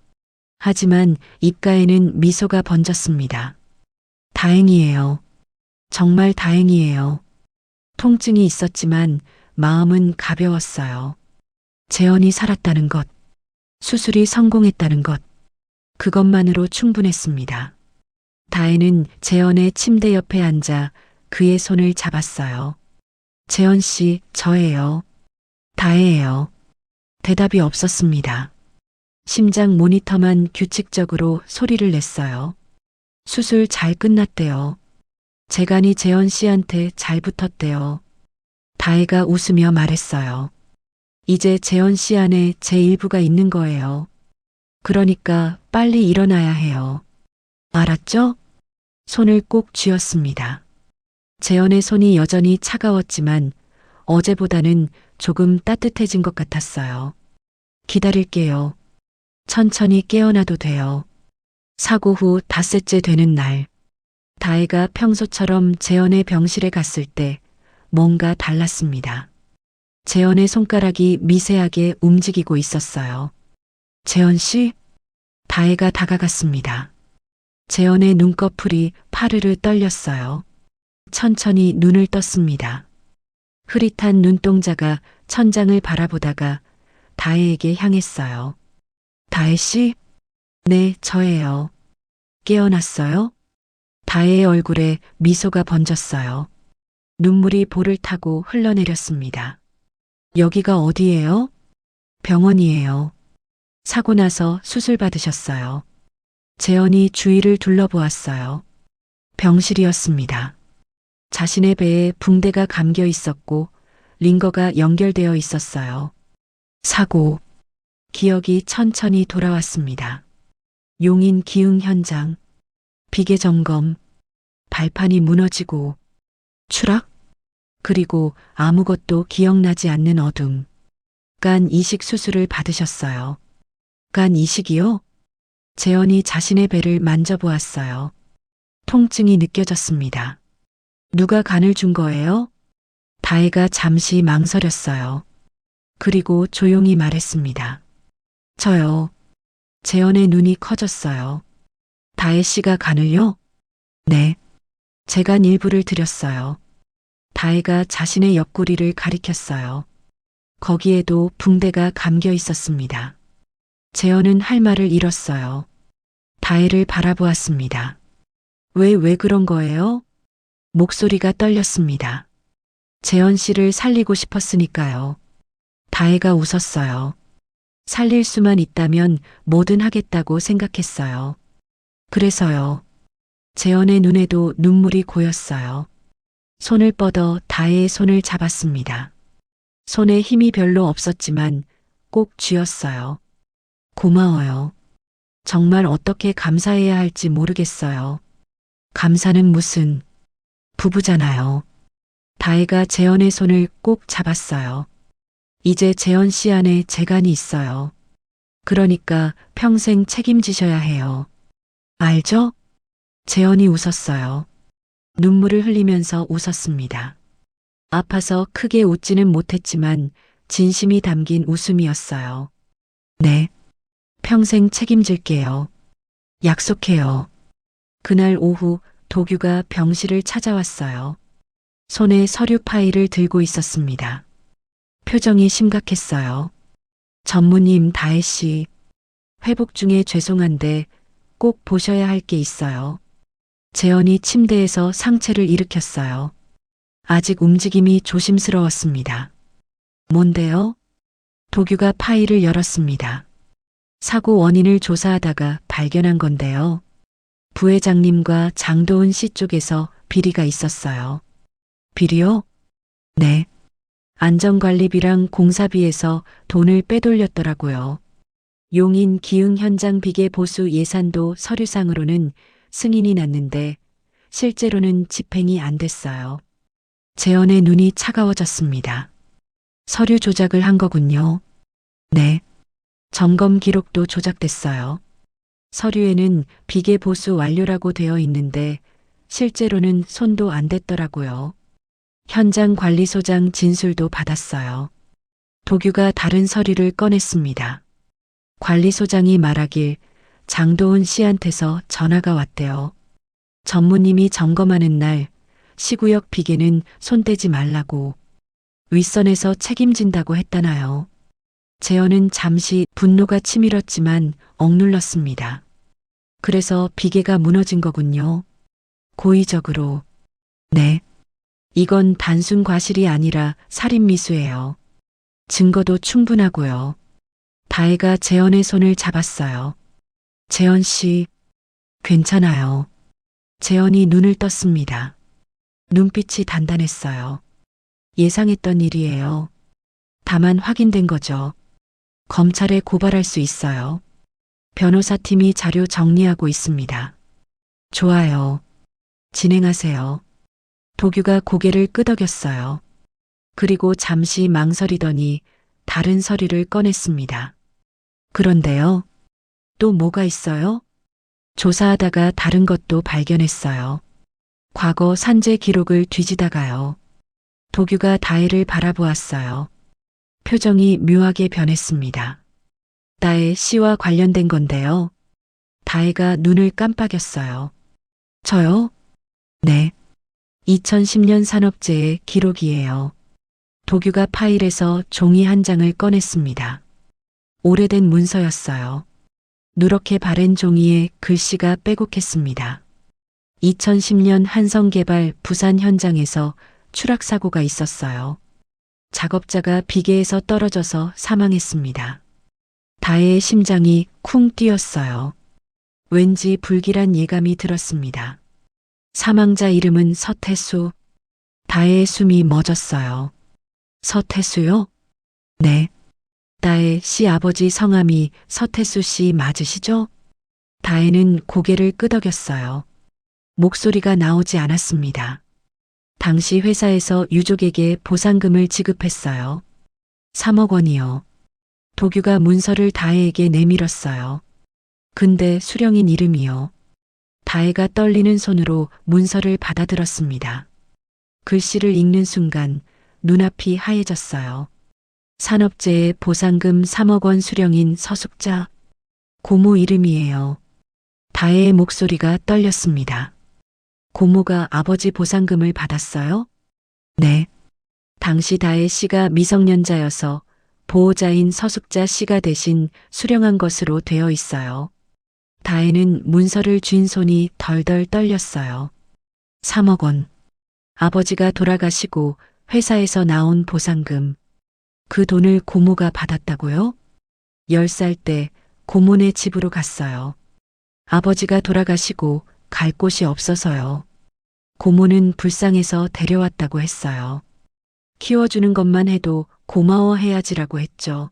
하지만 입가에는 미소가 번졌습니다. 다행이에요. 정말 다행이에요. 통증이 있었지만 마음은 가벼웠어요. 재현이 살았다는 것, 수술이 성공했다는 것, 그것만으로 충분했습니다. 다혜는 재현의 침대 옆에 앉아 그의 손을 잡았어요. 재현 씨, 저예요. 다혜예요. 대답이 없었습니다. 심장 모니터만 규칙적으로 소리를 냈어요. 수술 잘 끝났대요. 재간이 재현 씨한테 잘 붙었대요. 다혜가 웃으며 말했어요. 이제 재현 씨 안에 제 일부가 있는 거예요. 그러니까 빨리 일어나야 해요. 알았죠? 손을 꼭 쥐었습니다. 재현의 손이 여전히 차가웠지만 어제보다는 조금 따뜻해진 것 같았어요. 기다릴게요. 천천히 깨어나도 돼요. 사고 후 닷새째 되는 날, 다혜가 평소처럼 재현의 병실에 갔을 때 뭔가 달랐습니다. 재현의 손가락이 미세하게 움직이고 있었어요. 재현 씨? 다혜가 다가갔습니다. 재현의 눈꺼풀이 파르르 떨렸어요. 천천히 눈을 떴습니다. 흐릿한 눈동자가 천장을 바라보다가 다혜에게 향했어요. 다혜 씨? 네, 저예요. 깨어났어요? 다혜의 얼굴에 미소가 번졌어요. 눈물이 볼을 타고 흘러내렸습니다. 여기가 어디예요? 병원이에요. 사고 나서 수술 받으셨어요. 재현이 주위를 둘러보았어요. 병실이었습니다. 자신의 배에 붕대가 감겨 있었고 링거가 연결되어 있었어요. 사고. 기억이 천천히 돌아왔습니다. 용인 기흥 현장. 비계 점검. 발판이 무너지고 추락? 그리고 아무것도 기억나지 않는 어둠. 간 이식 수술을 받으셨어요. 간 이식이요? 재현이 자신의 배를 만져보았어요. 통증이 느껴졌습니다. 누가 간을 준 거예요? 다혜가 잠시 망설였어요. 그리고 조용히 말했습니다. 저요. 재현의 눈이 커졌어요. 다혜 씨가 간을요? 네. 제가 일부를 드렸어요. 다혜가 자신의 옆구리를 가리켰어요. 거기에도 붕대가 감겨 있었습니다. 재현은 할 말을 잃었어요. 다혜를 바라보았습니다. 왜 그런 거예요? 목소리가 떨렸습니다. 재현 씨를 살리고 싶었으니까요. 다혜가 웃었어요. 살릴 수만 있다면 뭐든 하겠다고 생각했어요. 그래서요. 재현의 눈에도 눈물이 고였어요. 손을 뻗어 다혜의 손을 잡았습니다. 손에 힘이 별로 없었지만 꼭 쥐었어요. 고마워요. 정말 어떻게 감사해야 할지 모르겠어요. 감사는 무슨, 부부잖아요. 다혜가 재현의 손을 꼭 잡았어요. 이제 재현 씨 안에 재간이 있어요. 그러니까 평생 책임지셔야 해요. 알죠? 재현이 웃었어요. 눈물을 흘리면서 웃었습니다. 아파서 크게 웃지는 못했지만 진심이 담긴 웃음이었어요. 네. 평생 책임질게요. 약속해요. 그날 오후 도규가 병실을 찾아왔어요. 손에 서류 파일을 들고 있었습니다. 표정이 심각했어요. 전무님 다혜 씨, 회복 중에 죄송한데 꼭 보셔야 할 게 있어요. 재현이 침대에서 상체를 일으켰어요. 아직 움직임이 조심스러웠습니다. 뭔데요? 도규가 파일을 열었습니다. 사고 원인을 조사하다가 발견한 건데요. 부회장님과 장도은 씨 쪽에서 비리가 있었어요. 비리요? 네. 안전관리비랑 공사비에서 돈을 빼돌렸더라고요. 용인 기흥 현장 비계 보수 예산도 서류상으로는 승인이 났는데 실제로는 집행이 안 됐어요. 재현의 눈이 차가워졌습니다. 서류 조작을 한 거군요. 네. 점검 기록도 조작됐어요. 서류에는 비계 보수 완료라고 되어 있는데 실제로는 손도 안 댔더라고요. 현장 관리소장 진술도 받았어요. 도규가 다른 서류를 꺼냈습니다. 관리소장이 말하길 장도은 씨한테서 전화가 왔대요. 전무님이 점검하는 날 시구역 비계는 손대지 말라고 윗선에서 책임진다고 했다나요. 재현은 잠시 분노가 치밀었지만 억눌렀습니다. 그래서 비계가 무너진 거군요. 고의적으로. 네. 이건 단순 과실이 아니라 살인미수예요. 증거도 충분하고요. 다혜가 재현의 손을 잡았어요. 재현 씨, 괜찮아요. 재현이 눈을 떴습니다. 눈빛이 단단했어요. 예상했던 일이에요. 다만 확인된 거죠. 검찰에 고발할 수 있어요. 변호사팀이 자료 정리하고 있습니다. 좋아요. 진행하세요. 도규가 고개를 끄덕였어요. 그리고 잠시 망설이더니 다른 서류를 꺼냈습니다. 그런데요. 또 뭐가 있어요? 조사하다가 다른 것도 발견했어요. 과거 산재 기록을 뒤지다가요. 도규가 다혜를 바라보았어요. 표정이 묘하게 변했습니다. 다혜 씨와 관련된 건데요. 다혜가 눈을 깜빡였어요. 저요? 네. 2010년 산업재해 기록이에요. 도규가 파일에서 종이 한 장을 꺼냈습니다. 오래된 문서였어요. 누렇게 바랜 종이에 글씨가 빼곡했습니다. 2010년 한성개발 부산 현장에서 추락사고가 있었어요. 작업자가 비계에서 떨어져서 사망했습니다. 다혜의 심장이 쿵 뛰었어요. 왠지 불길한 예감이 들었습니다. 사망자 이름은 서태수. 다혜의 숨이 멎었어요. 서태수요? 네. 다혜 씨 아버지 성함이 서태수 씨 맞으시죠? 다혜는 고개를 끄덕였어요. 목소리가 나오지 않았습니다. 당시 회사에서 유족에게 보상금을 지급했어요. 3억 원이요. 도규가 문서를 다혜에게 내밀었어요. 근데 수령인 이름이요. 다혜가 떨리는 손으로 문서를 받아들었습니다. 글씨를 읽는 순간 눈앞이 하얘졌어요. 산업재해 보상금 3억 원 수령인 서숙자. 고모 이름이에요. 다혜의 목소리가 떨렸습니다. 고모가 아버지 보상금을 받았어요? 네. 당시 다혜 씨가 미성년자여서 보호자인 서숙자 씨가 대신 수령한 것으로 되어 있어요. 다혜는 문서를 쥔 손이 덜덜 떨렸어요. 3억 원. 아버지가 돌아가시고 회사에서 나온 보상금. 그 돈을 고모가 받았다고요? 10살 때 고모네 집으로 갔어요. 아버지가 돌아가시고 갈 곳이 없어서요. 고모는 불쌍해서 데려왔다고 했어요. 키워주는 것만 해도 고마워해야지라고 했죠.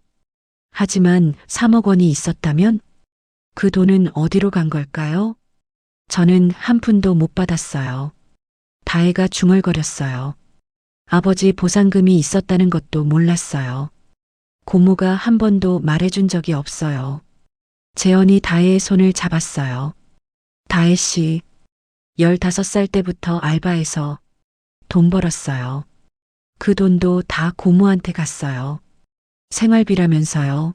하지만 3억 원이 있었다면 그 돈은 어디로 간 걸까요? 저는 한 푼도 못 받았어요. 다혜가 중얼거렸어요. 아버지 보상금이 있었다는 것도 몰랐어요. 고모가 한 번도 말해준 적이 없어요. 재현이 다혜의 손을 잡았어요. 다혜 씨, 15살 때부터 알바해서 돈 벌었어요. 그 돈도 다 고모한테 갔어요. 생활비라면서요.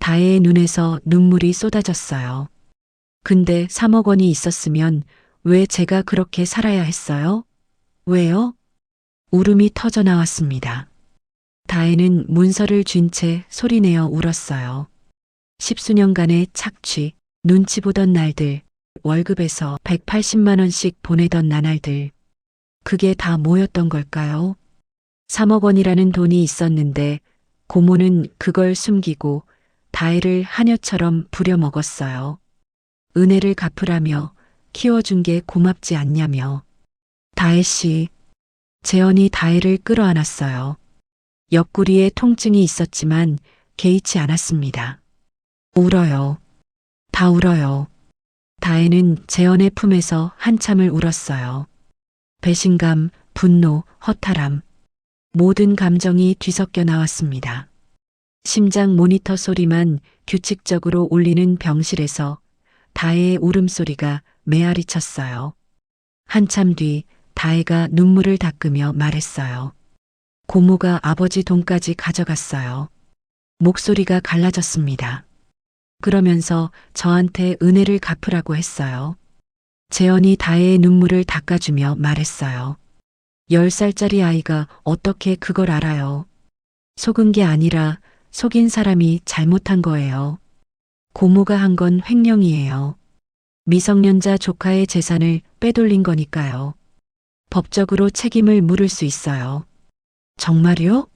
다혜의 눈에서 눈물이 쏟아졌어요. 근데 3억 원이 있었으면 왜 제가 그렇게 살아야 했어요? 왜요? 울음이 터져 나왔습니다. 다혜는 문서를 쥔 채 소리내어 울었어요. 10수년간의 착취, 눈치 보던 날들, 월급에서 180만 원씩 보내던 나날들. 그게 다 뭐였던 걸까요? 3억 원이라는 돈이 있었는데 고모는 그걸 숨기고 다혜를 하녀처럼 부려먹었어요. 은혜를 갚으라며 키워준 게 고맙지 않냐며. 다혜 씨, 재현이 다혜를 끌어안았어요. 옆구리에 통증이 있었지만 개의치 않았습니다. 울어요. 다 울어요. 다혜는 재현의 품에서 한참을 울었어요. 배신감, 분노, 허탈함. 모든 감정이 뒤섞여 나왔습니다. 심장 모니터 소리만 규칙적으로 울리는 병실에서 다혜의 울음소리가 메아리 쳤어요. 한참 뒤 다혜가 눈물을 닦으며 말했어요. 고모가 아버지 돈까지 가져갔어요. 목소리가 갈라졌습니다. 그러면서 저한테 은혜를 갚으라고 했어요. 재현이 다혜의 눈물을 닦아주며 말했어요. 10살짜리 아이가 어떻게 그걸 알아요? 속은 게 아니라 속인 사람이 잘못한 거예요. 고모가 한 건 횡령이에요. 미성년자 조카의 재산을 빼돌린 거니까요. 법적으로 책임을 물을 수 있어요. 정말요?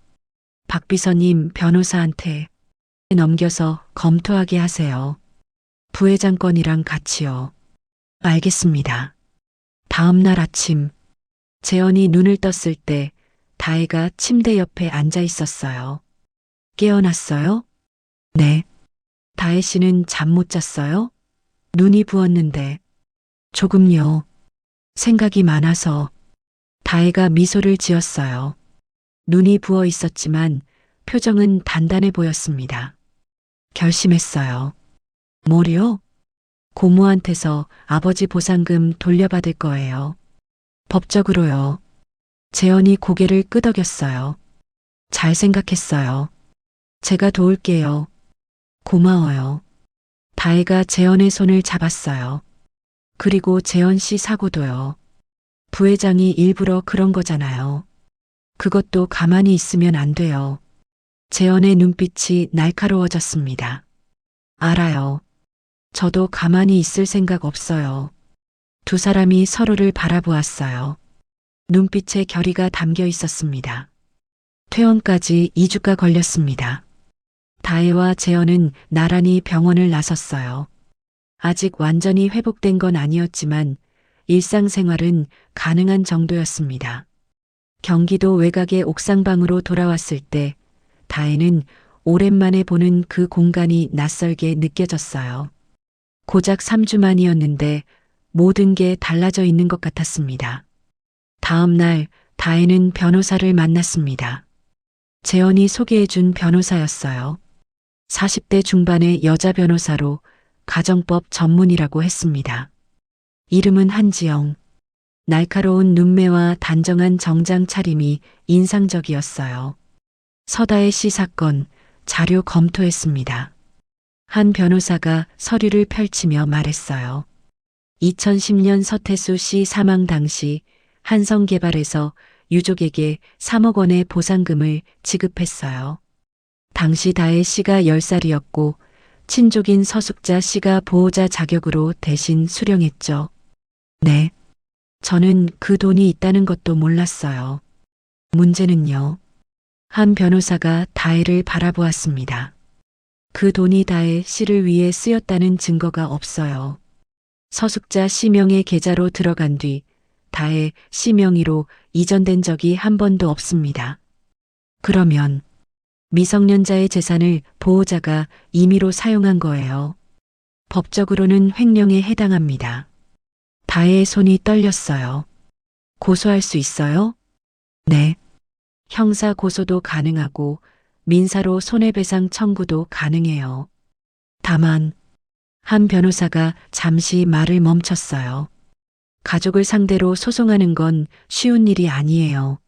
박 비서님 변호사한테 넘겨서 검토하게 하세요. 부회장 건이랑 같이요. 알겠습니다. 다음 날 아침 재현이 눈을 떴을 때 다혜가 침대 옆에 앉아 있었어요. 깨어났어요? 네. 다혜 씨는 잠 못 잤어요? 눈이 부었는데. 조금요. 생각이 많아서. 다혜가 미소를 지었어요. 눈이 부어 있었지만 표정은 단단해 보였습니다. 결심했어요. 뭐요? 고모한테서 아버지 보상금 돌려받을 거예요. 법적으로요. 재현이 고개를 끄덕였어요. 잘 생각했어요. 제가 도울게요. 고마워요. 다혜가 재현의 손을 잡았어요. 그리고 재현 씨 사고도요. 부회장이 일부러 그런 거잖아요. 그것도 가만히 있으면 안 돼요. 재현의 눈빛이 날카로워졌습니다. 알아요. 저도 가만히 있을 생각 없어요. 두 사람이 서로를 바라보았어요. 눈빛에 결의가 담겨 있었습니다. 퇴원까지 2주가 걸렸습니다. 다혜와 재현은 나란히 병원을 나섰어요. 아직 완전히 회복된 건 아니었지만 일상생활은 가능한 정도였습니다. 경기도 외곽의 옥상방으로 돌아왔을 때 다혜는 오랜만에 보는 그 공간이 낯설게 느껴졌어요. 고작 3주 만이었는데 모든 게 달라져 있는 것 같았습니다. 다음 날 다혜는 변호사를 만났습니다. 재현이 소개해준 변호사였어요. 40대 중반의 여자 변호사로 가정법 전문이라고 했습니다. 이름은 한지영. 날카로운 눈매와 단정한 정장 차림이 인상적이었어요. 서다혜 씨 사건 자료 검토했습니다. 한 변호사가 서류를 펼치며 말했어요. 2010년 서태수 씨 사망 당시 한성개발에서 유족에게 3억 원의 보상금을 지급했어요. 당시 다혜 씨가 10살이었고 친족인 서숙자 씨가 보호자 자격으로 대신 수령했죠. 네. 저는 그 돈이 있다는 것도 몰랐어요. 문제는요. 한 변호사가 다혜를 바라보았습니다. 그 돈이 다혜 씨를 위해 쓰였다는 증거가 없어요. 서숙자 씨 명의 계좌로 들어간 뒤 다혜 씨 명의로 이전된 적이 한 번도 없습니다. 그러면 미성년자의 재산을 보호자가 임의로 사용한 거예요. 법적으로는 횡령에 해당합니다. 다혜의 손이 떨렸어요. 고소할 수 있어요? 네. 형사 고소도 가능하고 민사로 손해배상 청구도 가능해요. 다만 한 변호사가 잠시 말을 멈췄어요. 가족을 상대로 소송하는 건 쉬운 일이 아니에요.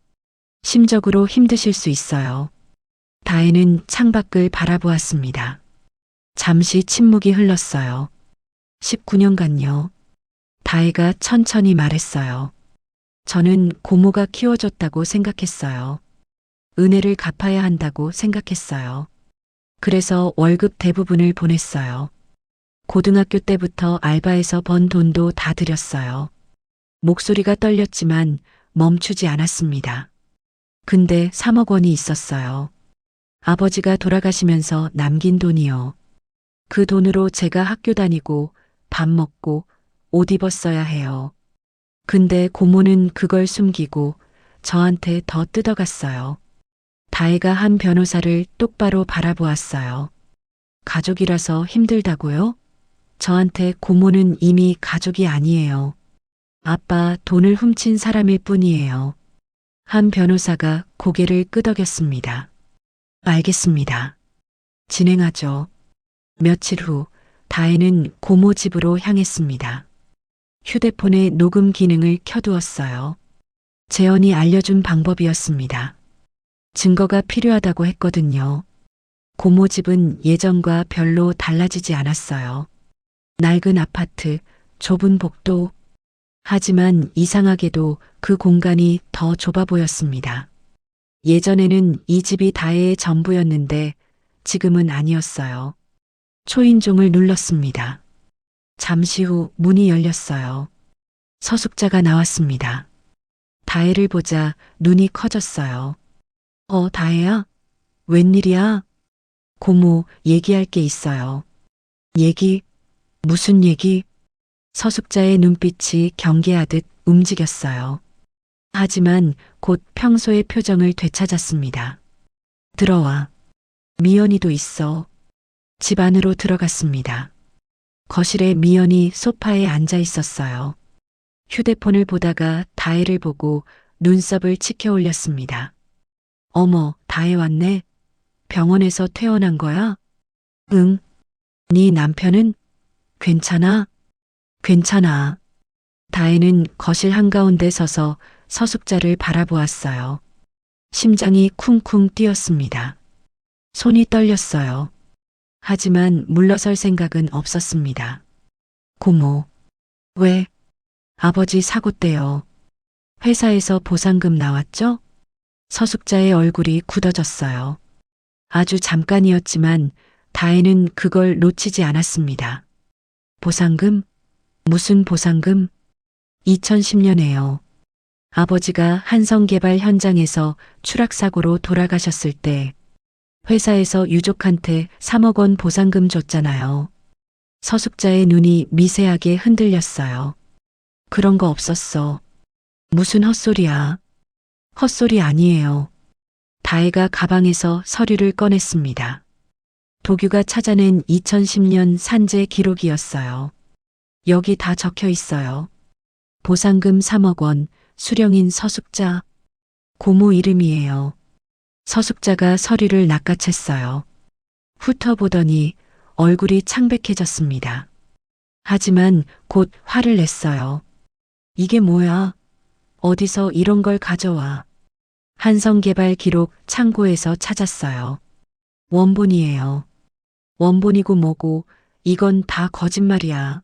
심적으로 힘드실 수 있어요. 다혜는 창밖을 바라보았습니다. 잠시 침묵이 흘렀어요. 19년간요. 다혜가 천천히 말했어요. 저는 고모가 키워줬다고 생각했어요. 은혜를 갚아야 한다고 생각했어요. 그래서 월급 대부분을 보냈어요. 고등학교 때부터 알바해서 번 돈도 다 드렸어요. 목소리가 떨렸지만 멈추지 않았습니다. 근데 3억 원이 있었어요. 아버지가 돌아가시면서 남긴 돈이요. 그 돈으로 제가 학교 다니고 밥 먹고 옷 입었어야 해요. 근데 고모는 그걸 숨기고 저한테 더 뜯어갔어요. 다혜가 한 변호사를 똑바로 바라보았어요. 가족이라서 힘들다고요? 저한테 고모는 이미 가족이 아니에요. 아빠 돈을 훔친 사람일 뿐이에요. 한 변호사가 고개를 끄덕였습니다. 알겠습니다. 진행하죠. 며칠 후 다혜는 고모 집으로 향했습니다. 휴대폰에 녹음 기능을 켜두었어요. 재현이 알려준 방법이었습니다. 증거가 필요하다고 했거든요. 고모 집은 예전과 별로 달라지지 않았어요. 낡은 아파트, 좁은 복도. 하지만 이상하게도 그 공간이 더 좁아 보였습니다. 예전에는 이 집이 다혜의 전부였는데 지금은 아니었어요. 초인종을 눌렀습니다. 잠시 후 문이 열렸어요. 서숙자가 나왔습니다. 다혜를 보자 눈이 커졌어요. 다혜야? 웬일이야? 고모, 얘기할 게 있어요. 얘기? 무슨 얘기? 서숙자의 눈빛이 경계하듯 움직였어요. 하지만 곧 평소의 표정을 되찾았습니다. 들어와. 미연이도 있어. 집 안으로 들어갔습니다. 거실에 미연이 소파에 앉아 있었어요. 휴대폰을 보다가 다혜를 보고 눈썹을 치켜 올렸습니다. 어머, 다혜 왔네. 병원에서 퇴원한 거야? 응. 네 남편은? 괜찮아? 괜찮아. 다혜는 거실 한가운데 서서 서숙자를 바라보았어요. 심장이 쿵쿵 뛰었습니다. 손이 떨렸어요. 하지만 물러설 생각은 없었습니다. 고모. 왜? 아버지 사고 때요. 회사에서 보상금 나왔죠? 서숙자의 얼굴이 굳어졌어요. 아주 잠깐이었지만 다혜는 그걸 놓치지 않았습니다. 보상금? 무슨 보상금? 2010년에요. 아버지가 한성개발 현장에서 추락사고로 돌아가셨을 때 회사에서 유족한테 3억 원 보상금 줬잖아요. 서숙자의 눈이 미세하게 흔들렸어요. 그런 거 없었어. 무슨 헛소리야. 헛소리 아니에요. 다혜가 가방에서 서류를 꺼냈습니다. 도규가 찾아낸 2010년 산재 기록이었어요. 여기 다 적혀 있어요. 보상금 3억 원, 수령인 서숙자. 고모 이름이에요. 서숙자가 서류를 낚아챘어요. 훑어보더니 얼굴이 창백해졌습니다. 하지만 곧 화를 냈어요. 이게 뭐야? 어디서 이런 걸 가져와? 한성개발 기록 창고에서 찾았어요. 원본이에요. 원본이고 뭐고 이건 다 거짓말이야.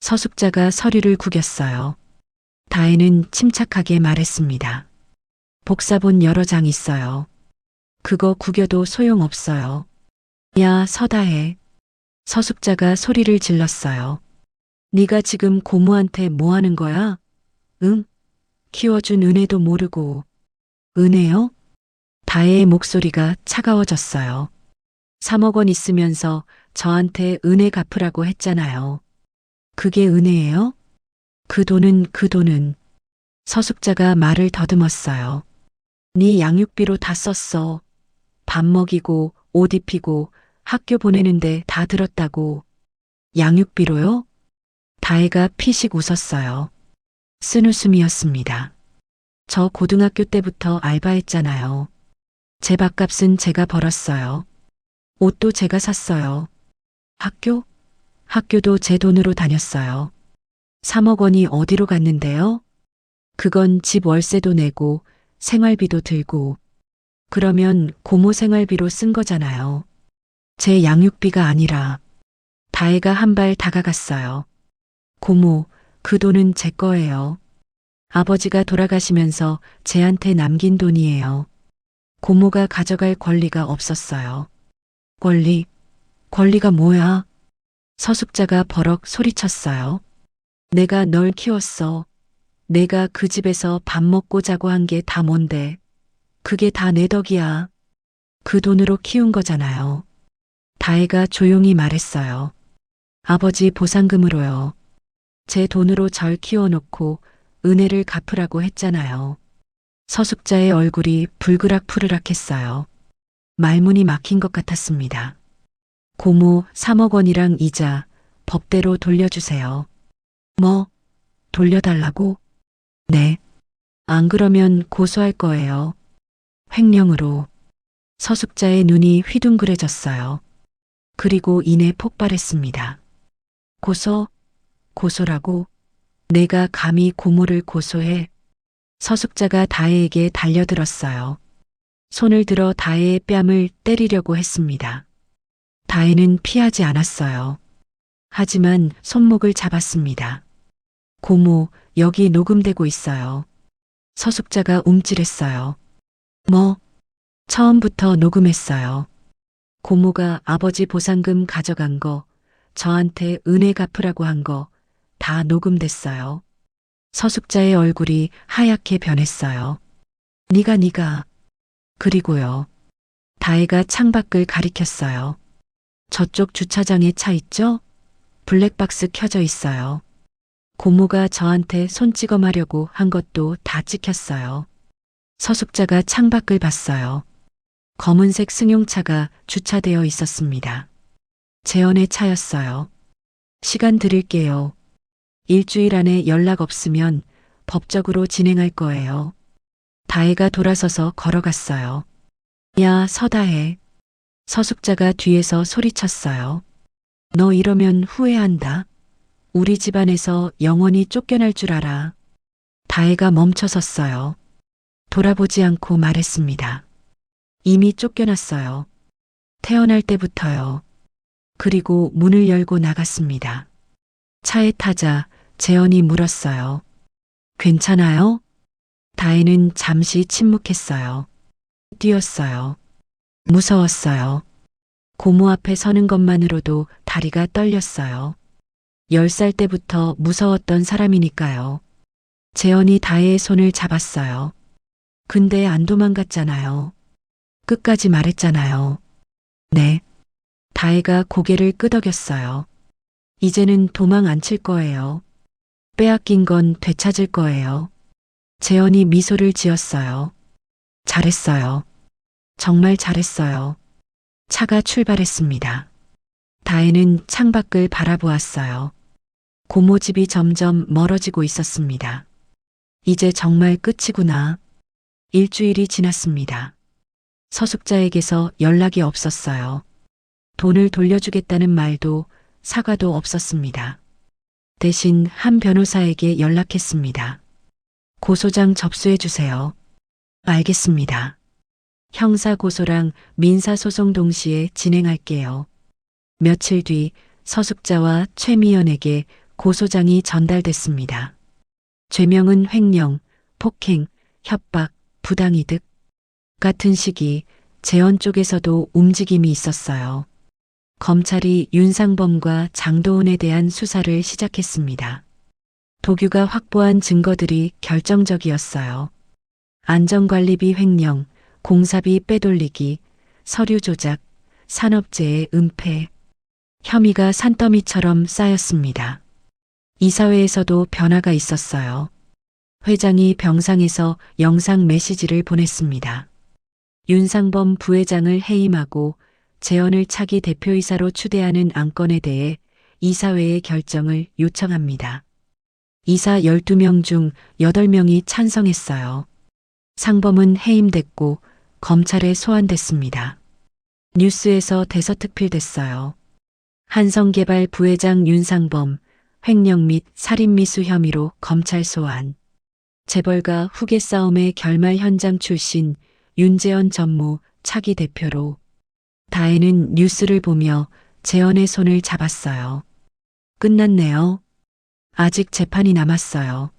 서숙자가 서류를 구겼어요. 다혜는 침착하게 말했습니다. 복사본 여러 장 있어요. 그거 구겨도 소용없어요. 야, 서다혜. 서숙자가 소리를 질렀어요. 네가 지금 고모한테 뭐 하는 거야? 응? 키워준 은혜도 모르고. 은혜요? 다혜의 목소리가 차가워졌어요. 3억 원 있으면서 저한테 은혜 갚으라고 했잖아요. 그게 은혜예요? 그 돈은 서숙자가 말을 더듬었어요. 네 양육비로 다 썼어. 밥 먹이고 옷 입히고 학교 보내는데 다 들었다고. 양육비로요? 다혜가 피식 웃었어요. 쓴웃음이었습니다. 저 고등학교 때부터 알바했잖아요. 제 밥값은 제가 벌었어요. 옷도 제가 샀어요. 학교도 제 돈으로 다녔어요. 3억 원이 어디로 갔는데요? 그건 집 월세도 내고 생활비도 들고. 그러면 고모 생활비로 쓴 거잖아요. 제 양육비가 아니라. 다혜가 한 발 다가갔어요. 고모, 그 돈은 제 거예요. 아버지가 돌아가시면서 제한테 남긴 돈이에요. 고모가 가져갈 권리가 없었어요. 권리가 뭐야? 서숙자가 버럭 소리쳤어요. 내가 널 키웠어. 내가 그 집에서 밥 먹고 자고 한 게 다 뭔데. 그게 다 내 덕이야. 그 돈으로 키운 거잖아요. 다혜가 조용히 말했어요. 아버지 보상금으로요. 제 돈으로 절 키워놓고 은혜를 갚으라고 했잖아요. 서숙자의 얼굴이 불그락푸르락했어요. 말문이 막힌 것 같았습니다. 고모 3억 원이랑 이자 법대로 돌려주세요. 뭐? 돌려달라고? 네. 안 그러면 고소할 거예요. 횡령으로. 서숙자의 눈이 휘둥그레졌어요. 그리고 이내 폭발했습니다. 고소라고? 내가 감히 고모를 고소해? 서숙자가 다혜에게 달려들었어요. 손을 들어 다혜의 뺨을 때리려고 했습니다. 다혜는 피하지 않았어요. 하지만 손목을 잡았습니다. 고모, 여기 녹음되고 있어요. 서숙자가 움찔했어요. 뭐? 처음부터 녹음했어요. 고모가 아버지 보상금 가져간 거, 저한테 은혜 갚으라고 한 거 다 녹음됐어요. 서숙자의 얼굴이 하얗게 변했어요. 네가. 그리고요. 다혜가 창밖을 가리켰어요. 저쪽 주차장에 차 있죠? 블랙박스 켜져 있어요. 고모가 저한테 손찌검하려고 한 것도 다 찍혔어요. 서숙자가 창밖을 봤어요. 검은색 승용차가 주차되어 있었습니다. 재현의 차였어요. 시간 드릴게요. 일주일 안에 연락 없으면 법적으로 진행할 거예요. 다혜가 돌아서서 걸어갔어요. 야, 서다혜. 서숙자가 뒤에서 소리쳤어요. 너 이러면 후회한다. 우리 집안에서 영원히 쫓겨날 줄 알아. 다혜가 멈춰섰어요. 돌아보지 않고 말했습니다. 이미 쫓겨났어요. 태어날 때부터요. 그리고 문을 열고 나갔습니다. 차에 타자 재현이 물었어요. 괜찮아요? 다혜는 잠시 침묵했어요. 뛰었어요. 무서웠어요. 고모 앞에 서는 것만으로도 다리가 떨렸어요. 10살 때부터 무서웠던 사람이니까요. 재현이 다혜의 손을 잡았어요. 근데 안 도망갔잖아요. 끝까지 말했잖아요. 네. 다혜가 고개를 끄덕였어요. 이제는 도망 안 칠 거예요. 빼앗긴 건 되찾을 거예요. 재현이 미소를 지었어요. 잘했어요. 정말 잘했어요. 차가 출발했습니다. 다혜는 창밖을 바라보았어요. 고모 집이 점점 멀어지고 있었습니다. 이제 정말 끝이구나. 일주일이 지났습니다. 서숙자에게서 연락이 없었어요. 돈을 돌려주겠다는 말도 사과도 없었습니다. 대신 한 변호사에게 연락했습니다. 고소장 접수해 주세요. 알겠습니다. 형사고소랑 민사소송 동시에 진행할게요. 며칠 뒤 서숙자와 최미연에게 고소장이 전달됐습니다. 죄명은 횡령, 폭행, 협박, 부당이득. 같은 시기 재현 쪽에서도 움직임이 있었어요. 검찰이 윤상범과 장도은에 대한 수사를 시작했습니다. 도규가 확보한 증거들이 결정적이었어요. 안전관리비 횡령, 공사비 빼돌리기, 서류 조작, 산업재해 은폐. 혐의가 산더미처럼 쌓였습니다. 이사회에서도 변화가 있었어요. 회장이 병상에서 영상 메시지를 보냈습니다. 윤상범 부회장을 해임하고 재현을 차기 대표이사로 추대하는 안건에 대해 이사회의 결정을 요청합니다. 이사 12명 중 8명이 찬성했어요. 상범은 해임됐고 검찰에 소환됐습니다. 뉴스에서 대서특필됐어요. 한성개발 부회장 윤상범, 횡령 및 살인미수 혐의로 검찰 소환. 재벌가 후계 싸움의 결말 현장 출신 윤재현 전무 차기 대표로. 다혜는 뉴스를 보며 재현의 손을 잡았어요. 끝났네요. 아직 재판이 남았어요.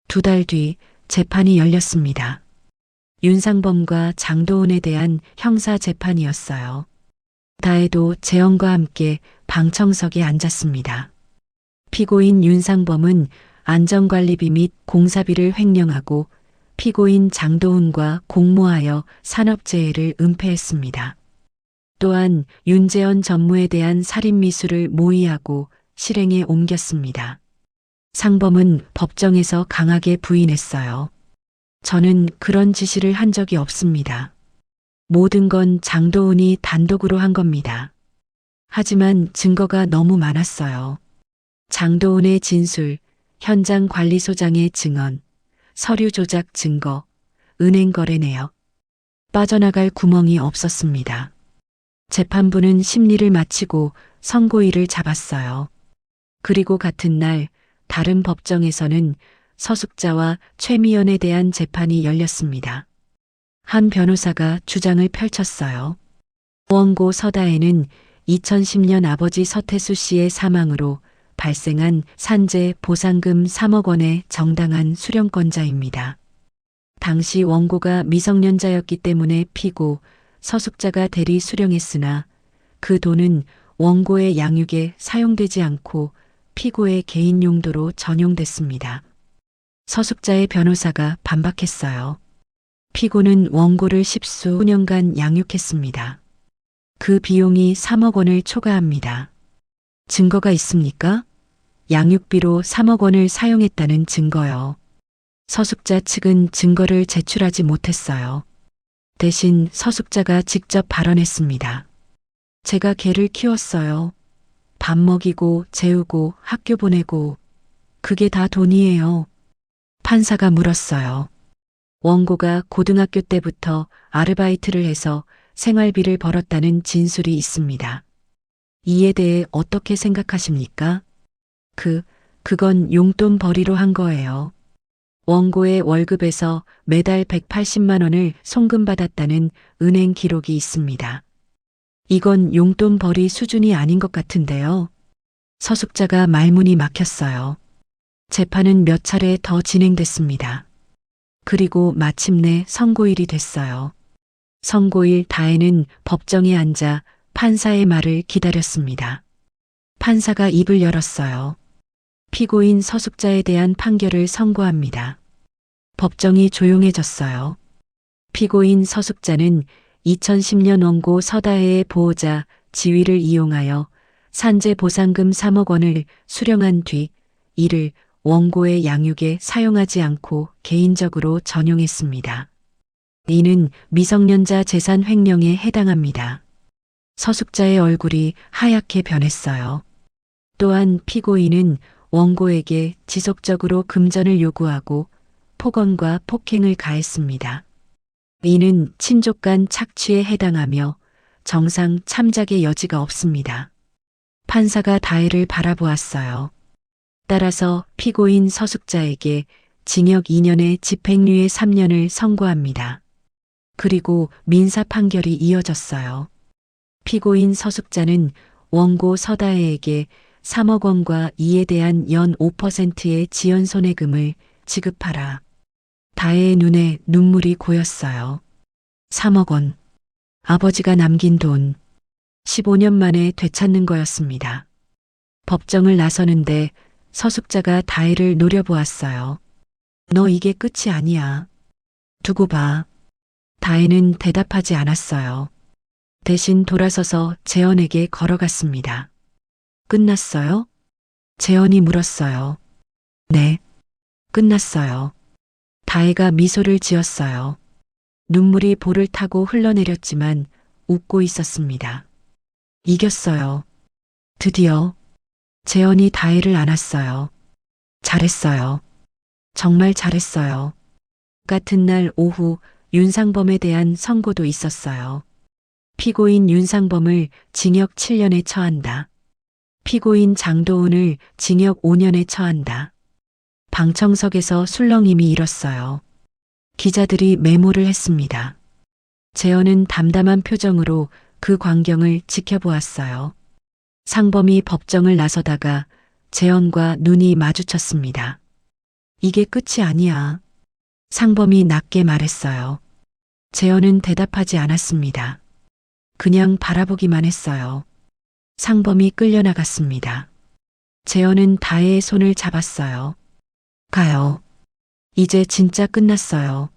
2달 뒤 재판이 열렸습니다. 윤상범과 장도은에 대한 형사 재판이었어요. 다혜도 재현과 함께 방청석에 앉았습니다. 피고인 윤상범은 안전관리비 및 공사비를 횡령하고 피고인 장도은과 공모하여 산업재해를 은폐했습니다. 또한 윤재현 전무에 대한 살인미수를 모의하고 실행에 옮겼습니다. 상범은 법정에서 강하게 부인했어요. 저는 그런 지시를 한 적이 없습니다. 모든 건 장도은이 단독으로 한 겁니다. 하지만 증거가 너무 많았어요. 장도은의 진술, 현장 관리소장의 증언, 서류 조작 증거, 은행 거래 내역. 빠져나갈 구멍이 없었습니다. 재판부는 심리를 마치고 선고일을 잡았어요. 그리고 같은 날 다른 법정에서는 서숙자와 최미연에 대한 재판이 열렸습니다. 한 변호사가 주장을 펼쳤어요. 원고 서다혜는 2010년 아버지 서태수 씨의 사망으로 발생한 산재 보상금 3억 원의 정당한 수령권자입니다. 당시 원고가 미성년자였기 때문에 피고 서숙자가 대리 수령했으나 그 돈은 원고의 양육에 사용되지 않고 피고의 개인 용도로 전용됐습니다. 서숙자의 변호사가 반박했어요. 피고는 원고를 10수년간 양육했습니다. 그 비용이 3억 원을 초과합니다. 증거가 있습니까? 양육비로 3억 원을 사용했다는 증거요. 서숙자 측은 증거를 제출하지 못했어요. 대신 서숙자가 직접 발언했습니다. 제가 걔를 키웠어요. 밥 먹이고 재우고 학교 보내고 그게 다 돈이에요. 판사가 물었어요. 원고가 고등학교 때부터 아르바이트를 해서 생활비를 벌었다는 진술이 있습니다. 이에 대해 어떻게 생각하십니까? 그건 용돈 벌이로 한 거예요. 원고의 월급에서 매달 180만 원을 송금받았다는 은행 기록이 있습니다. 이건 용돈 벌이 수준이 아닌 것 같은데요. 서숙자가 말문이 막혔어요. 재판은 몇 차례 더 진행됐습니다. 그리고 마침내 선고일이 됐어요. 선고일 다혜는 법정에 앉아 판사의 말을 기다렸습니다. 판사가 입을 열었어요. 피고인 서숙자에 대한 판결을 선고합니다. 법정이 조용해졌어요. 피고인 서숙자는 2010년 원고 서다혜의 보호자 지위를 이용하여 산재 보상금 3억 원을 수령한 뒤 이를 원고의 양육에 사용하지 않고 개인적으로 전용했습니다. 이는 미성년자 재산 횡령에 해당합니다. 서숙자의 얼굴이 하얗게 변했어요. 또한 피고인은 원고에게 지속적으로 금전을 요구하고 폭언과 폭행을 가했습니다. 이는 친족 간 착취에 해당하며 정상 참작의 여지가 없습니다. 판사가 다혜를 바라보았어요. 따라서 피고인 서숙자에게 징역 2년에 집행유예 3년을 선고합니다. 그리고 민사 판결이 이어졌어요. 피고인 서숙자는 원고 서다혜에게 3억 원과 이에 대한 연 5%의 지연 손해금을 지급하라. 다혜의 눈에 눈물이 고였어요. 3억 원. 아버지가 남긴 돈. 15년 만에 되찾는 거였습니다. 법정을 나서는데 서숙자가 다혜를 노려보았어요. 너 이게 끝이 아니야. 두고 봐. 다혜는 대답하지 않았어요. 대신 돌아서서 재현에게 걸어갔습니다. 끝났어요? 재현이 물었어요. 네. 끝났어요. 다혜가 미소를 지었어요. 눈물이 볼을 타고 흘러내렸지만 웃고 있었습니다. 이겼어요. 드디어. 재현이 다혜를 안았어요. 잘했어요. 정말 잘했어요. 같은 날 오후 윤상범에 대한 선고도 있었어요. 피고인 윤상범을 징역 7년에 처한다. 피고인 장도훈을 징역 5년에 처한다. 방청석에서 술렁임이 일었어요. 기자들이 메모를 했습니다. 재현은 담담한 표정으로 그 광경을 지켜보았어요. 상범이 법정을 나서다가 재현과 눈이 마주쳤습니다. 이게 끝이 아니야. 상범이 낮게 말했어요. 재현은 대답하지 않았습니다. 그냥 바라보기만 했어요. 상범이 끌려나갔습니다. 재현은 다혜의 손을 잡았어요. 가요. 이제 진짜 끝났어요.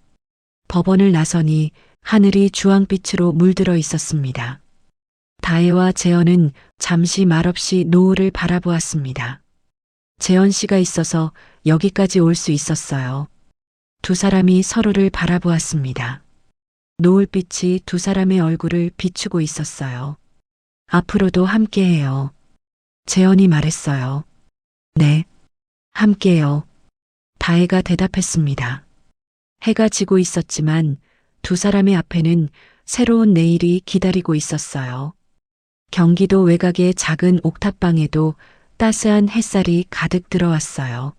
법원을 나서니 하늘이 주황빛으로 물들어 있었습니다. 다혜와 재현은 잠시 말없이 노을을 바라보았습니다. 재현 씨가 있어서 여기까지 올 수 있었어요. 두 사람이 서로를 바라보았습니다. 노을빛이 두 사람의 얼굴을 비추고 있었어요. 앞으로도 함께해요. 재현이 말했어요. 네, 함께요. 다혜가 대답했습니다. 해가 지고 있었지만 두 사람의 앞에는 새로운 내일이 기다리고 있었어요. 경기도 외곽의 작은 옥탑방에도 따스한 햇살이 가득 들어왔어요.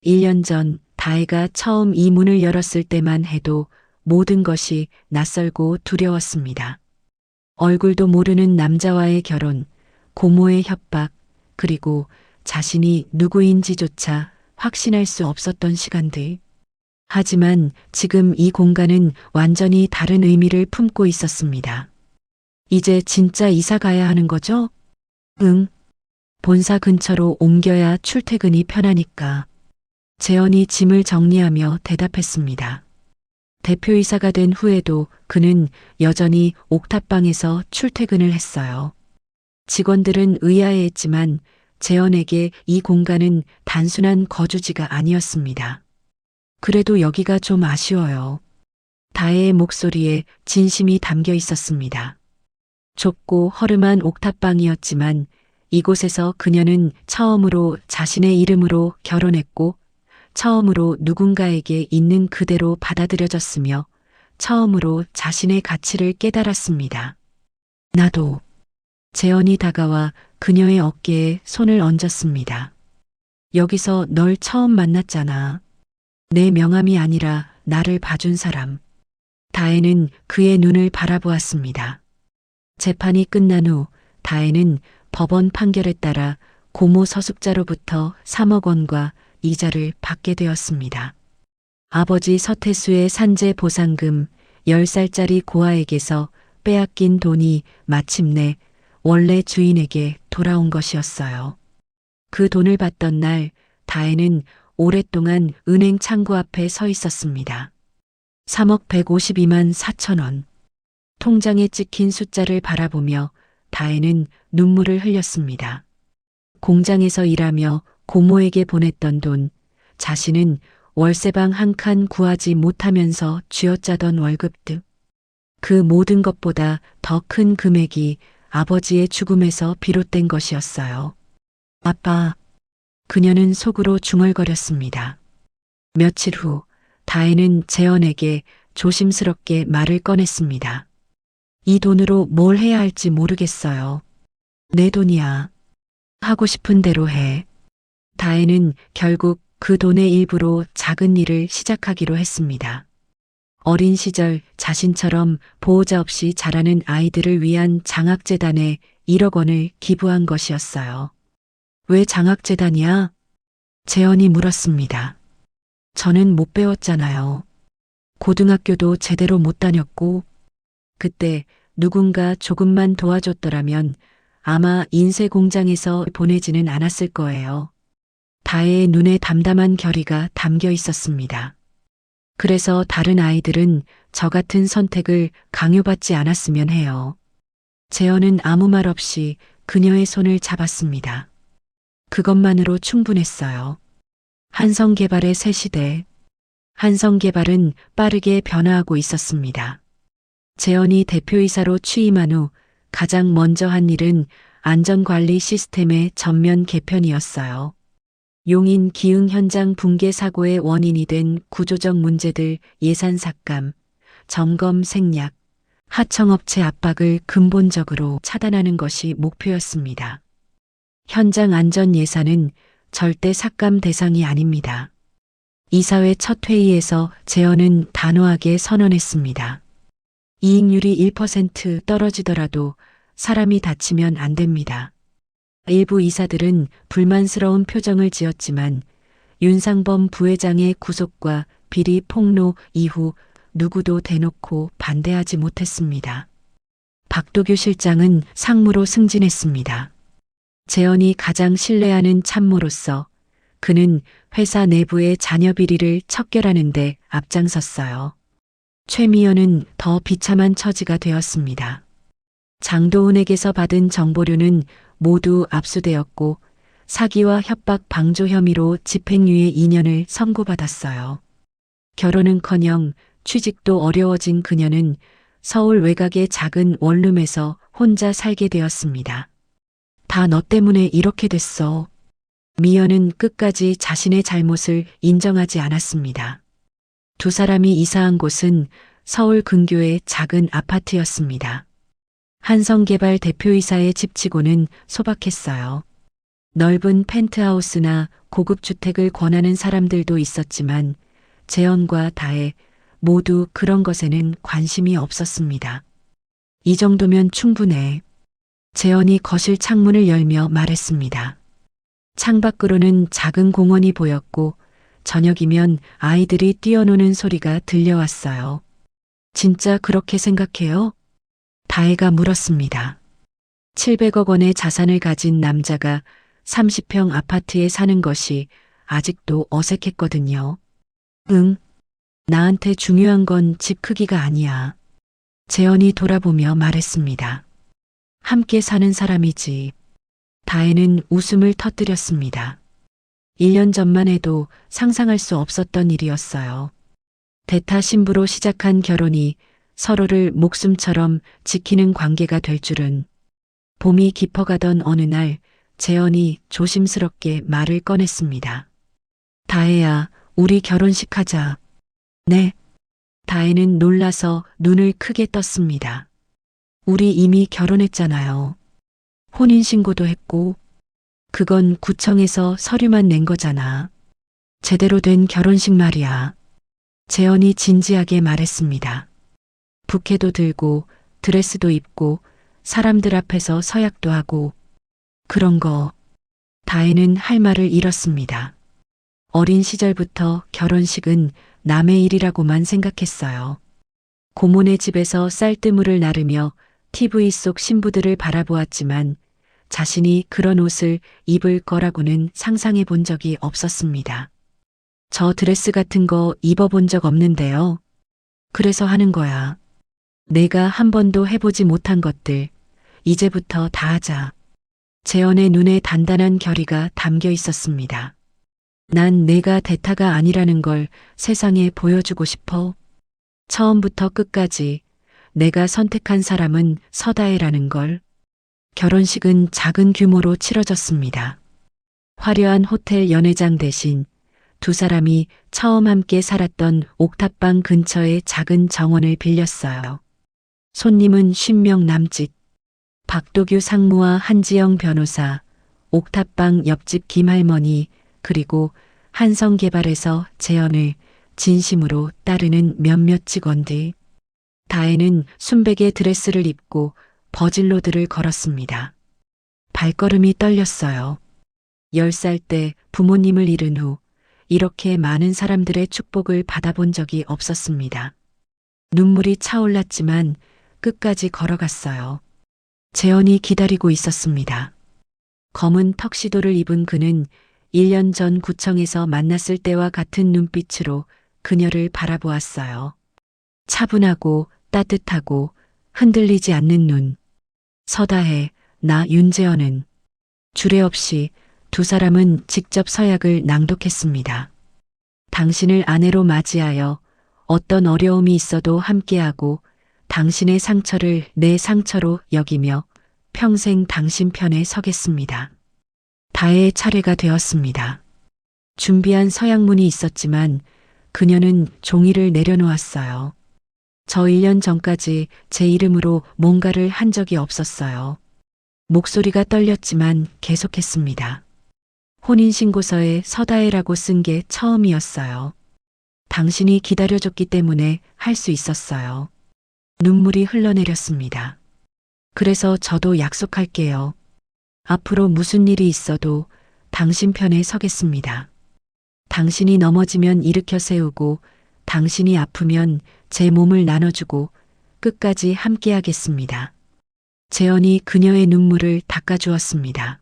1년 전 다혜가 처음 이 문을 열었을 때만 해도 모든 것이 낯설고 두려웠습니다. 얼굴도 모르는 남자와의 결혼, 고모의 협박, 그리고 자신이 누구인지조차 확신할 수 없었던 시간들. 하지만 지금 이 공간은 완전히 다른 의미를 품고 있었습니다. 이제 진짜 이사 가야 하는 거죠? 응. 본사 근처로 옮겨야 출퇴근이 편하니까. 재현이 짐을 정리하며 대답했습니다. 대표이사가 된 후에도 그는 여전히 옥탑방에서 출퇴근을 했어요. 직원들은 의아해했지만 재현에게 이 공간은 단순한 거주지가 아니었습니다. 그래도 여기가 좀 아쉬워요. 다혜의 목소리에 진심이 담겨 있었습니다. 좁고 허름한 옥탑방이었지만 이곳에서 그녀는 처음으로 자신의 이름으로 결혼했고 처음으로 누군가에게 있는 그대로 받아들여졌으며 처음으로 자신의 가치를 깨달았습니다. 나도. 재현이 다가와 그녀의 어깨에 손을 얹었습니다. 여기서 널 처음 만났잖아. 내 명함이 아니라 나를 봐준 사람. 다혜는 그의 눈을 바라보았습니다. 재판이 끝난 후 다혜는 법원 판결에 따라 고모 서숙자로부터 3억 원과 이자를 받게 되었습니다. 아버지 서태수의 산재 보상금 10살짜리 고아에게서 빼앗긴 돈이 마침내 원래 주인에게 돌아온 것이었어요. 그 돈을 받던 날 다혜는 오랫동안 은행 창구 앞에 서 있었습니다. 3억 152만 4천 원. 통장에 찍힌 숫자를 바라보며 다혜는 눈물을 흘렸습니다. 공장에서 일하며 고모에게 보냈던 돈, 자신은 월세방 한 칸 구하지 못하면서 쥐어짜던 월급득. 그 모든 것보다 더 큰 금액이 아버지의 죽음에서 비롯된 것이었어요. 아빠. 그녀는 속으로 중얼거렸습니다. 며칠 후 다혜는 재현에게 조심스럽게 말을 꺼냈습니다. 이 돈으로 뭘 해야 할지 모르겠어요. 내 돈이야. 하고 싶은 대로 해. 다혜는 결국 그 돈의 일부로 작은 일을 시작하기로 했습니다. 어린 시절 자신처럼 보호자 없이 자라는 아이들을 위한 장학재단에 1억 원을 기부한 것이었어요. 왜 장학재단이야? 재현이 물었습니다. 저는 못 배웠잖아요. 고등학교도 제대로 못 다녔고, 그때 누군가 조금만 도와줬더라면 아마 인쇄 공장에서 보내지는 않았을 거예요. 다혜의 눈에 담담한 결의가 담겨 있었습니다. 그래서 다른 아이들은 저 같은 선택을 강요받지 않았으면 해요. 재현은 아무 말 없이 그녀의 손을 잡았습니다. 그것만으로 충분했어요. 한성개발의 새 시대. 한성개발은 빠르게 변화하고 있었습니다. 재현이 대표이사로 취임한 후 가장 먼저 한 일은 안전관리 시스템의 전면 개편이었어요. 용인 기흥 현장 붕괴 사고의 원인이 된 구조적 문제들 예산 삭감, 점검 생략, 하청업체 압박을 근본적으로 차단하는 것이 목표였습니다. 현장 안전 예산은 절대 삭감 대상이 아닙니다. 이사회 첫 회의에서 재현은 단호하게 선언했습니다. 이익률이 1% 떨어지더라도 사람이 다치면 안 됩니다. 일부 이사들은 불만스러운 표정을 지었지만 윤상범 부회장의 구속과 비리 폭로 이후 누구도 대놓고 반대하지 못했습니다. 박도규 실장은 상무로 승진했습니다. 재현이 가장 신뢰하는 참모로서 그는 회사 내부의 자녀 비리를 척결하는 데 앞장섰어요. 최미연은 더 비참한 처지가 되었습니다. 장도훈에게서 받은 정보료는 모두 압수되었고 사기와 협박 방조 혐의로 집행유예 2년을 선고받았어요. 결혼은커녕 취직도 어려워진 그녀는 서울 외곽의 작은 원룸에서 혼자 살게 되었습니다. 다 너 때문에 이렇게 됐어. 미연은 끝까지 자신의 잘못을 인정하지 않았습니다. 두 사람이 이사한 곳은 서울 근교의 작은 아파트였습니다. 한성개발 대표이사의 집치고는 소박했어요. 넓은 펜트하우스나 고급 주택을 권하는 사람들도 있었지만 재현과 다혜 모두 그런 것에는 관심이 없었습니다. 이 정도면 충분해. 재현이 거실 창문을 열며 말했습니다. 창밖으로는 작은 공원이 보였고 저녁이면 아이들이 뛰어노는 소리가 들려왔어요. 진짜 그렇게 생각해요? 다혜가 물었습니다. 700억 원의 자산을 가진 남자가 30평 아파트에 사는 것이 아직도 어색했거든요. 응. 나한테 중요한 건 집 크기가 아니야. 재현이 돌아보며 말했습니다. 함께 사는 사람이지. 다혜는 웃음을 터뜨렸습니다. 1년 전만 해도 상상할 수 없었던 일이었어요. 대타 신부로 시작한 결혼이 서로를 목숨처럼 지키는 관계가 될 줄은. 봄이 깊어가던 어느 날 재현이 조심스럽게 말을 꺼냈습니다. 다혜야, 우리 결혼식 하자. 네. 다혜는 놀라서 눈을 크게 떴습니다. 우리 이미 결혼했잖아요. 혼인신고도 했고, 그건 구청에서 서류만 낸 거잖아. 제대로 된 결혼식 말이야. 재현이 진지하게 말했습니다. 부케도 들고 드레스도 입고 사람들 앞에서 서약도 하고 그런 거. 다혜는 할 말을 잃었습니다. 어린 시절부터 결혼식은 남의 일이라고만 생각했어요. 고모네 집에서 쌀뜨물을 나르며 TV 속 신부들을 바라보았지만 자신이 그런 옷을 입을 거라고는 상상해 본 적이 없었습니다. 저 드레스 같은 거 입어본 적 없는데요. 그래서 하는 거야. 내가 한 번도 해보지 못한 것들, 이제부터 다 하자. 재현의 눈에 단단한 결의가 담겨 있었습니다. 난 내가 대타가 아니라는 걸 세상에 보여주고 싶어. 처음부터 끝까지 내가 선택한 사람은 서다혜라는 걸. 결혼식은 작은 규모로 치러졌습니다. 화려한 호텔 연회장 대신 두 사람이 처음 함께 살았던 옥탑방 근처의 작은 정원을 빌렸어요. 손님은 50명 남짓. 박도규 상무와 한지영 변호사, 옥탑방 옆집 김할머니, 그리고 한성개발에서 재현을 진심으로 따르는 몇몇 직원들. 다혜는 순백의 드레스를 입고 버질로드를 걸었습니다. 발걸음이 떨렸어요. 10살 때 부모님을 잃은 후 이렇게 많은 사람들의 축복을 받아본 적이 없었습니다. 눈물이 차올랐지만 끝까지 걸어갔어요. 재현이 기다리고 있었습니다. 검은 턱시도를 입은 그는 1년 전 구청에서 만났을 때와 같은 눈빛으로 그녀를 바라보았어요. 차분하고 따뜻하고 흔들리지 않는 눈. 서다혜, 나 윤재현은. 주례 없이 두 사람은 직접 서약을 낭독했습니다. 당신을 아내로 맞이하여 어떤 어려움이 있어도 함께하고 당신의 상처를 내 상처로 여기며 평생 당신 편에 서겠습니다. 다혜의 차례가 되었습니다. 준비한 서약문이 있었지만 그녀는 종이를 내려놓았어요. 저 1년 전까지 제 이름으로 뭔가를 한 적이 없었어요. 목소리가 떨렸지만 계속했습니다. 혼인신고서에 서다혜라고 쓴 게 처음이었어요. 당신이 기다려줬기 때문에 할 수 있었어요. 눈물이 흘러내렸습니다. 그래서 저도 약속할게요. 앞으로 무슨 일이 있어도 당신 편에 서겠습니다. 당신이 넘어지면 일으켜 세우고 당신이 아프면 제 몸을 나눠주고 끝까지 함께하겠습니다. 재현이 그녀의 눈물을 닦아주었습니다.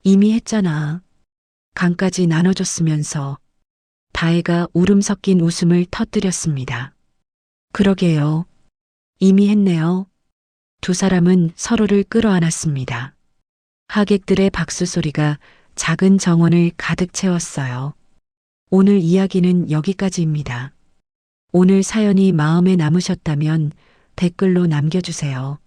이미 했잖아. 간까지 나눠줬으면서. 다혜가 울음 섞인 웃음을 터뜨렸습니다. 그러게요. 이미 했네요. 두 사람은 서로를 끌어안았습니다. 하객들의 박수 소리가 작은 정원을 가득 채웠어요. 오늘 이야기는 여기까지입니다. 오늘 사연이 마음에 남으셨다면 댓글로 남겨주세요.